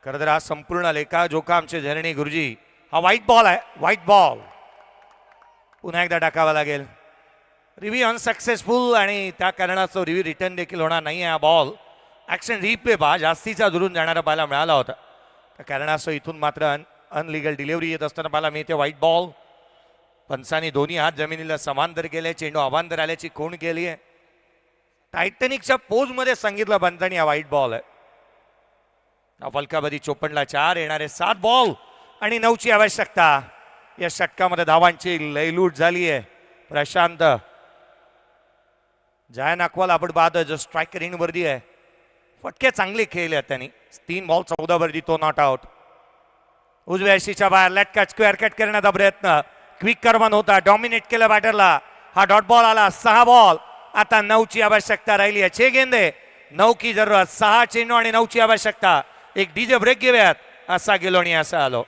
[SPEAKER 10] खरं तर हा संपूर्ण लेखाजोखा आमचे झरणी गुरुजी. हा व्हाईट बॉल आहे, व्हाईट बॉल पुन्हा एकदा टाकावा लागेल. रिव्ह्यू अनसक्सेसफुल आणि त्या कारणाचं रिव्ह्यू रिटर्न देखील होणार नाही आहे. हा बॉल ॲक्शन रिप्ले पहा जास्तीचा दुरून जाणारा पाहायला मिळाला होता. त्या कारणासह इथून मात्र अनलिगल डिलिव्हरी येत असताना पाहायला मिळते. White ball. पंचांनी दोन्ही हात जमिनीला समांतर केले. चेंडू अवांतर आल्याची खूण केली आहे. टायटॅनिकच्या पोजमध्ये सांगितलं पंचांनी हा व्हाईट बॉल आहे. फलकाबादी 54ला 4. येणारे 7 बॉल आणि 9ची आवश्यकता. या षटकामध्ये धावांची लयलूट झाली आहे. प्रशांत जायन अक्वाल आपण पाहतोय जो स्ट्रायकर इनवरती आहे. फटके चांगले खेळले आहेत त्यांनी. 3 बॉल 14 वरती तो नॉट आउट. उजव्या यशीच्या बाहेर लेट कट स्क्वेअर कट करण्याचा प्रयत्न. क्विक करवन होता, डॉमिनेट केलं बॅटरला. हा डॉट बॉल आला. 6 बॉल. आता 9ची आवश्यकता राहिली आहे. 6 गेंदे 9 की जरूरत. 6 चेंडू आणि 9ची आवश्यकता. एक डीजे ब्रेक घेऊयात. असा गेलो आणि असा आलो.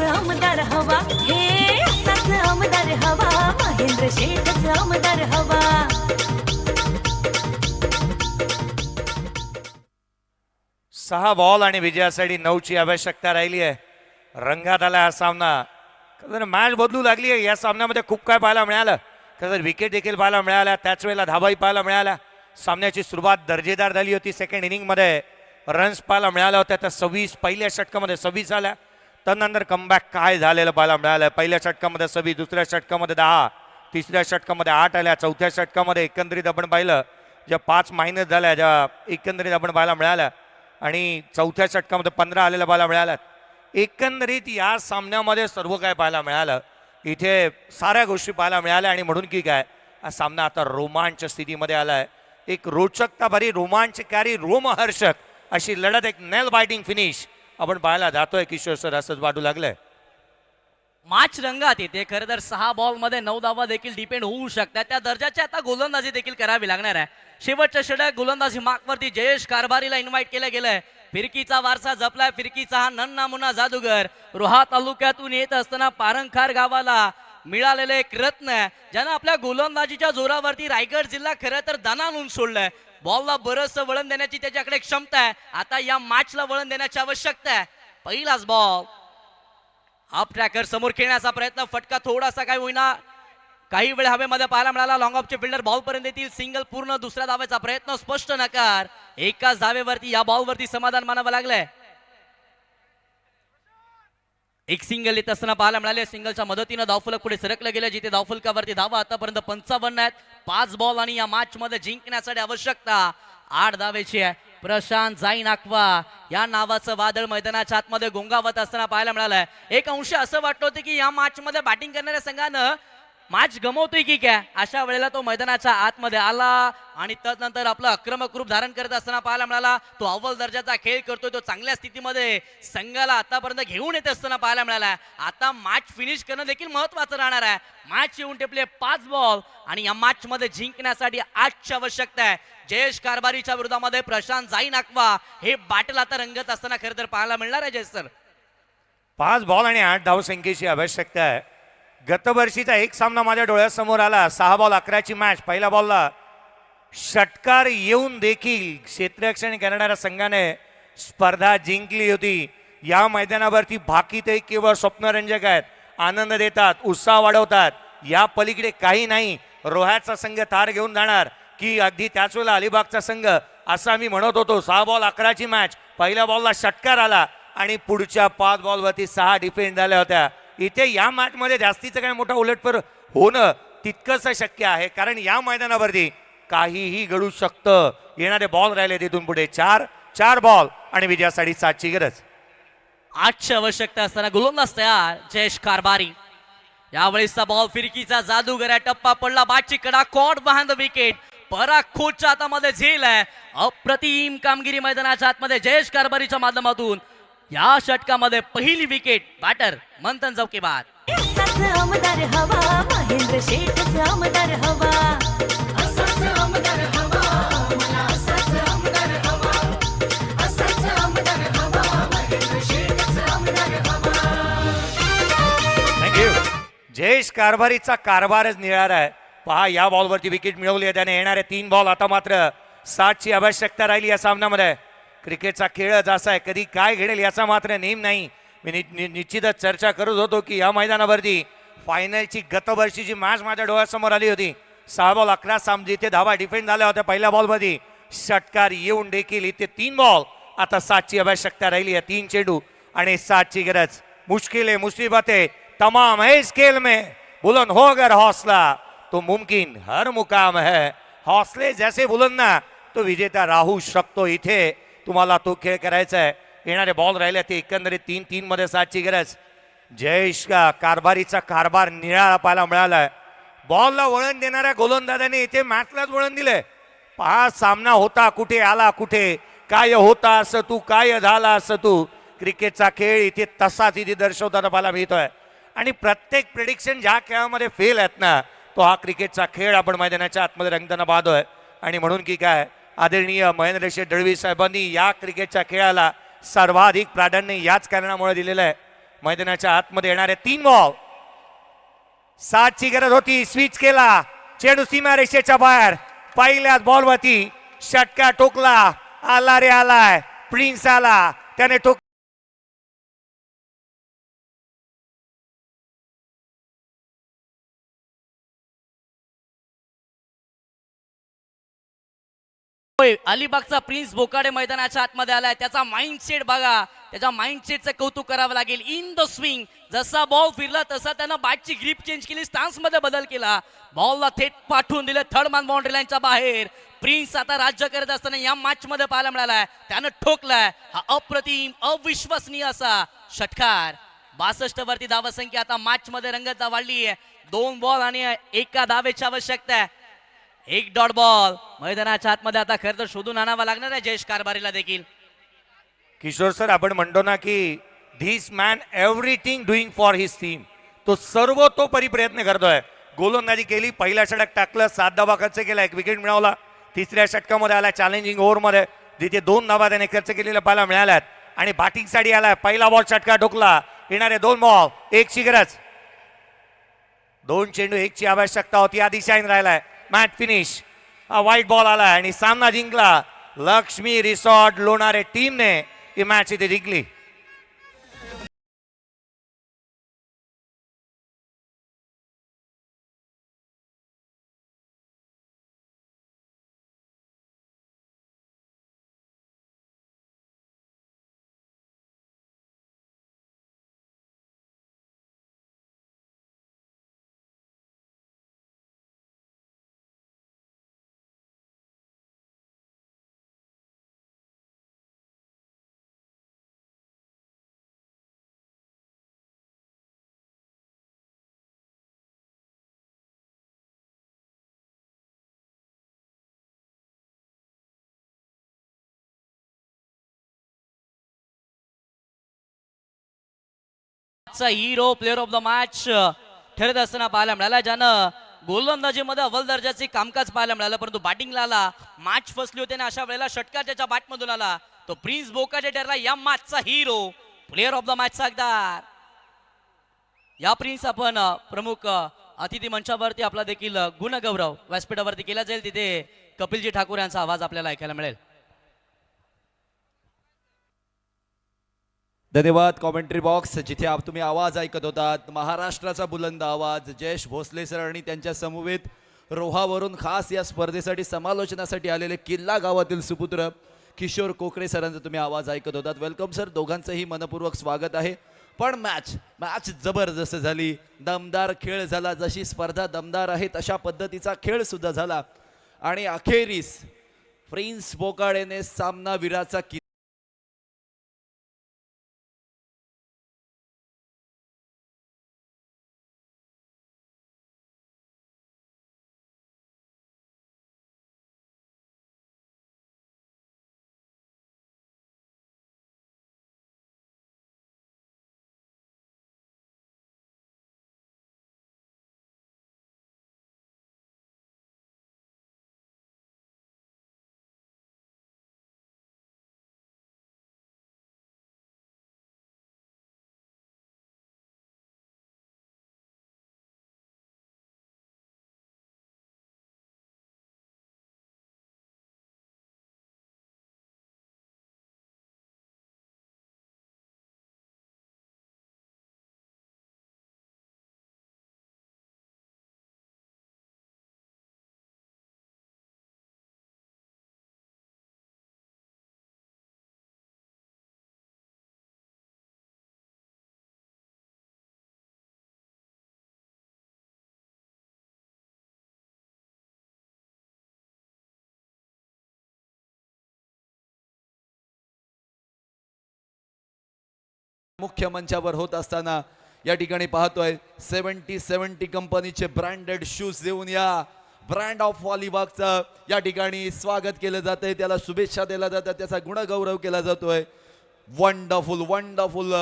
[SPEAKER 5] आमदार हवा, हे असाच आमदार हवा, महेंद्र शेठच आमदार हवा.
[SPEAKER 10] 6 बॉल आणि विजयासाठी 9ची आवश्यकता राहिली आहे. रंगात आला हा सामना. मॅच बदलू लागली आहे. या सामन्यामध्ये खूप काय पाहायला मिळालं. खरं विकेट देखील पाहायला मिळाल्या, त्याच वेळेला धाबाही पाहायला मिळाल्या. सामन्याची सुरुवात दर्जेदार झाली होती. सेकंड इनिंगमध्ये रन्स पाहायला मिळाल्या होत्या. तर 26 पहिल्या षटकामध्ये 26 आल्या. त्यानंतर कमबॅक काय झालेलं पाहायला मिळालं. पहिल्या षटकामध्ये 26, दुसऱ्या षटकामध्ये 10, तिसऱ्या षटकामध्ये 8 आल्या. चौथ्या षटकामध्ये एकंदरीत आपण पाहिलं ज्या 5 मायनस झाल्या, ज्या एकंदरीत आपण पाहायला मिळाल्या, आणि चौथ्या षटकामध्ये 15 आलेल्या पाहायला मिळाल्या. एकंदरीत या सामन्यामध्ये सर्व काय पाहायला मिळालं. इथे साऱ्या गोष्टी पाहायला मिळाल्या आणि म्हणून की काय हा सामना आता रोमांच स्थितीमध्ये आलाय. एक रोचकता भरी, रोमांचकारी, रोमहर्षक अशी लढत, एक नेल बायटिंग फिनिश आपण पाहायला जातोय. किशोर सर असंच वाटू लागलंय.
[SPEAKER 3] मॅच रंगात येते. खरं तर 6 बॉलमध्ये 9 धावा देखील डिपेंड होऊ शकतात. त्या दर्जाची आता गोलंदाजी देखील करावी लागणार आहे. शेवटच्या षटक गोलंदाजी मार्कवरती जयेश कारभारीला इन्व्हाइट केलं गेलंय. फिरकीचा वारसा जपलाय. फिरकीचा हा नन्ना मुन्ना जादूगर रोहा तालुक्यातून येत असताना पारंखार गावाला मिळालेलं एक रत्न आहे, ज्यानं आपल्या गोलंदाजीच्या जोरावरती रायगड जिल्हा खरं तर दाना आणून सोडलाय. बॉलला बरंचसं वळण देण्याची त्याच्याकडे क्षमता आहे. आता या मॅचला वळण देण्याची आवश्यकता आहे. पहिलाच बॉल अप ट्रॅकर समोर खेळण्याचा प्रयत्न. फटका थोडासा काय होईना काही वेळ हवेमध्ये पाहायला मिळाला. लॉंग ऑफचे फिल्डर बॉल पर्यंत येतील. सिंगल पूर्ण. दुसऱ्या धावेचा प्रयत्न स्पष्ट नकार. एकाच धावेवरती या बॉलवरती समाधान मानावं लागलंय. एक सिंगल येत असताना पाहायला मिळाले. सिंगलच्या मदतीनं धावफलक पुढे सरकलं गेलं, जिथे धावफलकावरती धावा आतापर्यंत 55 आहेत. 5 बॉल आणि या मॅच मध्ये जिंकण्यासाठी आवश्यकता 8 धावेची आहे. प्रशांत जाईन आक्वा या नावाचं वादळ मैदानाच्या आतमध्ये गोंगावत असताना पाहायला मिळालंय. एक अंश असं वाटलं होतं की या मॅच मध्ये बॅटिंग करणाऱ्या संघानं मॅच गमवतोय की काय, अशा वेळेला तो मैदानाच्या आतमध्ये आला आणि त्यानंतर आपलं आक्रमक रूप धारण करत असताना पाहायला मिळाला. तो अव्वल दर्जाचा खेळ करतोय. तो चांगल्या स्थितीमध्ये संघाला आतापर्यंत घेऊन येत असताना पाहायला मिळाला. आता मॅच फिनिश करणं देखील महत्वाचं राहणार आहे. मॅच येऊन टेपले 5 बॉल आणि या मॅच मध्ये जिंकण्यासाठी 8ची आवश्यकता आहे. जयेश कारभारीच्या विरोधामध्ये प्रशांत जाईन आक्वा हे बॅटल आता रंगत असताना खरं तर पाहायला मिळणार आहे. जयेश सर
[SPEAKER 10] 5 बॉल आणि 8 धावसंख्येची आवश्यकता आहे. गतवर्षीचा एक सामना माझ्या डोळ्यासमोर आला. 6 बॉल 11ची मॅच. पहिल्या बॉलला षटकार येऊन देखील क्षेत्ररक्षण करणाऱ्या संघाने स्पर्धा जिंकली होती. या मैदानावरती भाकीतही केवळ स्वप्नरंजक आहेत, आनंद देतात, उत्साह वाढवतात. या पलीकडे काही नाही. रोह्याचा संघ तार घेऊन जाणार की अगदी त्याच वेळेला अलिबागचा संघ, असं आम्ही म्हणत होतो. 6 बॉल 11ची मॅच. पहिल्या बॉलला षटकार आला आणि पुढच्या 5 बॉलवरती 6 डिफेंड झाल्या होत्या. इथे या मॅचमध्ये जास्तीचं काय मोठा उलटफेर होणं तितकंच शक्य आहे, कारण या मैदानावरती काहीही घडू शकतं. येणारे बॉल राहिले तिथून पुढे 4 बॉल आणि विजयासाठी 7ची गरज.
[SPEAKER 3] 8ची आवश्यकता असताना गोलंदाज तयार जयेश कारभारी. यावेळेसचा बॉल फिरकीचा जादूगर आहे. टप्पा पडला. बाची कडा कॉट बिहाइंड द विकेट. पराखोटच्या हातामध्ये झेल आहे. अप्रतिम कामगिरी मैदानाच्या आतमध्ये जयेश कारभारीच्या माध्यमातून. या षटकामध्ये पहिली विकेट बॅटर मंथन चौकीबाद.
[SPEAKER 5] असाच आमदार हवा महेंद्र शेठच आमदार हवा. असाच आमदार हवा मला. असाच आमदार हवा. असाच आमदार हवा महेंद्र शेठच आमदार हवा.
[SPEAKER 10] थँक्यू. जयेश कारभारीचा कारभारच निराळा आहे. पहा, या बॉलवरती विकेट मिळवली आहे त्याने. येणारे 3 बॉल. आता मात्र 7ची आवश्यकता राहिली या सामन्यामध्ये. क्रिकेटचा खेळच असा आहे, कधी काय घडेल याचा मात्र नेम नाही. मी निश्चितच चर्चा करत होतो की या मैदानावरती फायनलची गतवर्षीची मॅच माझ्या डोळ्यासमोर आली होती. 6 बॉल 11 सामने इथे धावा डिफेंड झाल्या होत्या. पहिल्या बॉलमध्ये षटकार येऊन देखील इथे 3 बॉल. आता 7ची आवश्यकता राहिली आहे. 3 चेंडू आणि 7ची गरज. मुश्किल है, मुसीबत है, तमाम है इस खेल में. बुलंद हो अगर हौसला तो मुमकिन हर मुकाम है. हौसले जैसे बुलंद ना तो विजेता राहू शकतो. इथे तुम्हाला तो खेळ करायचा आहे. येणारे बॉल राहिले ते एकंदरीत 3-3 मध्ये 7ची गरज. जयेश कारभारीचा कारभार निराळा पाहायला मिळालाय. बॉलला वळण देणाऱ्या गोलंदाजाने इथे मॅचलाच वळण दिलंय. पहा, सामना होता कुठे, आला कुठे, काय होता असं तू, काय झाला असं तू. क्रिकेटचा खेळ इथे तसाच इथे दर्शवताना पाहायला मिळतोय. आणि प्रत्येक प्रेडिक्शन ज्या खेळामध्ये फेल आहेत ना, तो हा क्रिकेटचा खेळ आपण मैदानाच्या आतमध्ये रंगताना पाहतोय. आणि म्हणून की काय, आदरणीय महेंद्र दळवी साहेबांनी या क्रिकेटच्या खेळाला सर्वाधिक प्राधान्य याच कारणामुळे दिलेलं आहे. मैदानाच्या आतमध्ये येणारे 3 बॉल. 7ची गरज होती. स्विच केला. चेंडू सीमा रेषेच्या बाहेर. पहिल्याच बॉलवरती षटकार ठोकला. आला रे आलाय. प्रिन्स आला. त्याने ठोक
[SPEAKER 3] होय, अलिबागचा प्रिन्स बोकाडे मैदानाच्या आतमध्ये आलाय. त्याचा माइंडसेट बघा, त्याच्या माइंडसेटचं कौतुक करावं लागेल. इन द स्विंग जसा बॉल फिरला तसा त्यानं बॅटची ग्रिप चेंज केली, स्टान्स मध्ये बदल केला, बॉलला थेट पाठवून दिले थर्ड मॅन बाउंड्री लाईनच्या बाहेर. प्रिन्स आता राज्य करत असताना या मॅच मध्ये पाहायला मिळालाय. त्यानं ठोकलाय हा अप्रतिम अविश्वसनीय असा षटकार. 62 वरती धावसंख्या आता मॅच मध्ये रंगत वाढली आहे. 2 बॉल आणि 1 धावेची आवश्यकता आहे. 1 डॉट बॉल मैदानाच्या आतमध्ये आता खरं तर शोधून आणावा लागणार आहे जयेश कारभारीला देखील.
[SPEAKER 10] किशोर सर, आपण म्हणतो ना की this man everything doing for his team. तो सर्वतोपरी प्रयत्न करतोय. गोलंदाजी केली, पहिला षटक टाकलं, 7 धावा खर्च केला, 1 विकेट मिळवला. तिसऱ्या षटकामध्ये आला चॅलेंजिंग ओव्हरमध्ये, जिथे 2 धावा त्याने खर्च केलेल्या पाहायला मिळाल्यात. आणि बॅटिंगसाठी आलाय. पहिला बॉल षटका ठोकला, येणारे 2 बॉल 1 ची गरज. 2 चेंडू 1 ची आवश्यकता होती. या दिशेने राहिलाय. Match finish. हा वाईट बॉल आला आणि सामना जिंकला. लक्ष्मी रिसॉर्ट लोणारे टीमने ही मॅच इथे जिंकली.
[SPEAKER 3] Hero player of the match ठरत असताना पाहायला मिळाला, ज्यानं गोलंदाजीमध्ये अव्वल दर्जाचे कामकाज पाहायला मिळालं. परंतु बॅटिंगला आला, मॅच फसली होती आणि अशा वेळेला षटकार त्याच्या बॅटमधून आला. तो प्रिन्स बोकाडे ठरला या मॅचचा हिरो, प्लेअर ऑफ द मॅचचा हकदार. या प्रिन्स आपण प्रमुख अतिथी मंचावरती आपला देखील गुणगौरव व्यासपीठावरती केला जाईल. तिथे कपिलजी ठाकूर यांचा आवाज आपल्याला ऐकायला मिळेल.
[SPEAKER 7] धन्यवाद. कॉमेंट्री बॉक्स जिथे तुम्ही आवाज ऐकत होतात, महाराष्ट्राचा बुलंद आवाज जयेश भोसले सर आणि त्यांच्या समवेत रोहावरून खास या स्पर्धेसाठी समालोचनासाठी आलेले किल्ला गावातील सुपुत्र किशोर कोकरे सरांचा तुम्ही आवाज ऐकत होतात. वेलकम सर, दोघांचंही मनपूर्वक स्वागत आहे. पण मॅच जबरदस्त झाली, दमदार खेळ झाला. जशी स्पर्धा दमदार आहे तशा पद्धतीचा खेळ सुद्धा झाला आणि अखेरीस प्रिन्स बोकाडेने सामनावीराचा मुख्य मंचावर होत असताना या ठिकाणी पाहतोय 70 कंपनीचे ब्रँडेड शूज देऊन या ब्रँड ऑफ अलिबागचं या ठिकाणी स्वागत केलं जातंय. त्याला शुभेच्छा दिल्या जातात, त्याचा गुणगौरव केला जातोय. वंडरफुल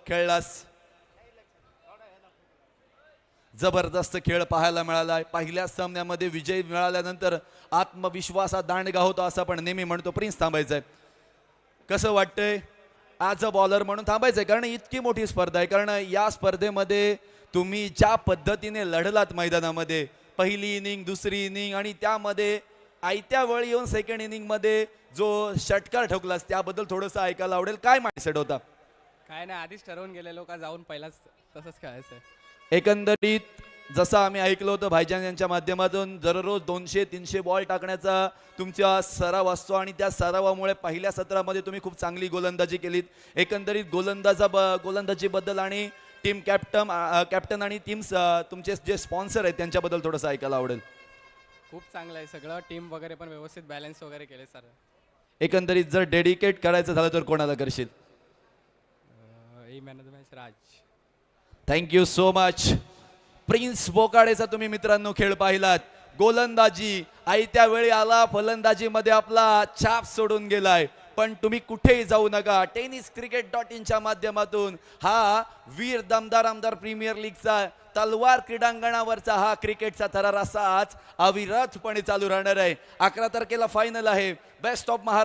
[SPEAKER 7] खेळलास, जबरदस्त खेळ पाहायला मिळालाय. पहिल्या सामन्यामध्ये विजय मिळाल्यानंतर आत्मविश्वासात दांडगा होतो असं आपण नेहमी म्हणतो. प्रिन्स थांबायचंय, कसं वाटतंय? ॲज अ बॉलर म्हणून थांबायचंय, कारण इतकी मोठी स्पर्धा आहे. कारण या स्पर्धेमध्ये तुम्ही ज्या पद्धतीने लढलात मैदानामध्ये, पहिली इनिंग, दुसरी इनिंग आणि त्यामध्ये आयत्या वेळी येऊन सेकंड इनिंग मध्ये जो षटकार ठोकलास त्याबद्दल थोडंसं ऐकायला आवडेल. काय माइंडसेट होता?
[SPEAKER 12] काय नाही, आधीच ठरवून गेलेलो का जाऊन पहिलाच तसंच खेळायचं.
[SPEAKER 7] एकंदरीत जसं आम्ही ऐकलं होतं भाईजान यांच्या माध्यमातून दररोज 200-300 बॉल टाकण्याचा तुमचा सराव असतो आणि त्या सरावामुळे पहिल्या सत्रामध्ये तुम्ही खूप चांगली गोलंदाजी केलीत. एकंदरीत गोलंदाजीबद्दल आणि टीम कॅप्टन आणि टीम तुमचे जे स्पॉन्सर आहेत त्यांच्याबद्दल थोडंसं ऐकायला आवडेल.
[SPEAKER 12] खूप चांगलं आहे सगळं, टीम वगैरे पण व्यवस्थित बॅलन्स वगैरे केले सर.
[SPEAKER 7] एकंदरीत जर डेडिकेट करायचं झालं तर कोणाला करशील?
[SPEAKER 12] Man of the match Raj.
[SPEAKER 7] Thank you so much. Prince बोकाडेचा तुम्ही मित्रांनो खेळ पाहिलात. गोलंदाजी आयत्या वेळी आला, फलंदाजीमध्ये आपला छाप सोडून गेलाय. पण तुम्ही कुठेही जाऊ नका. tenniscricket.in माध्यमातून हा वीर दमदार आमदार प्रीमियर लीगचा तलवार क्रीडांगणावरचा हा क्रिकेटचा थरार असाच अविरतपणे चालू राहणार आहे. 11 तारखेला फायनल आहे. Best of Maharashtra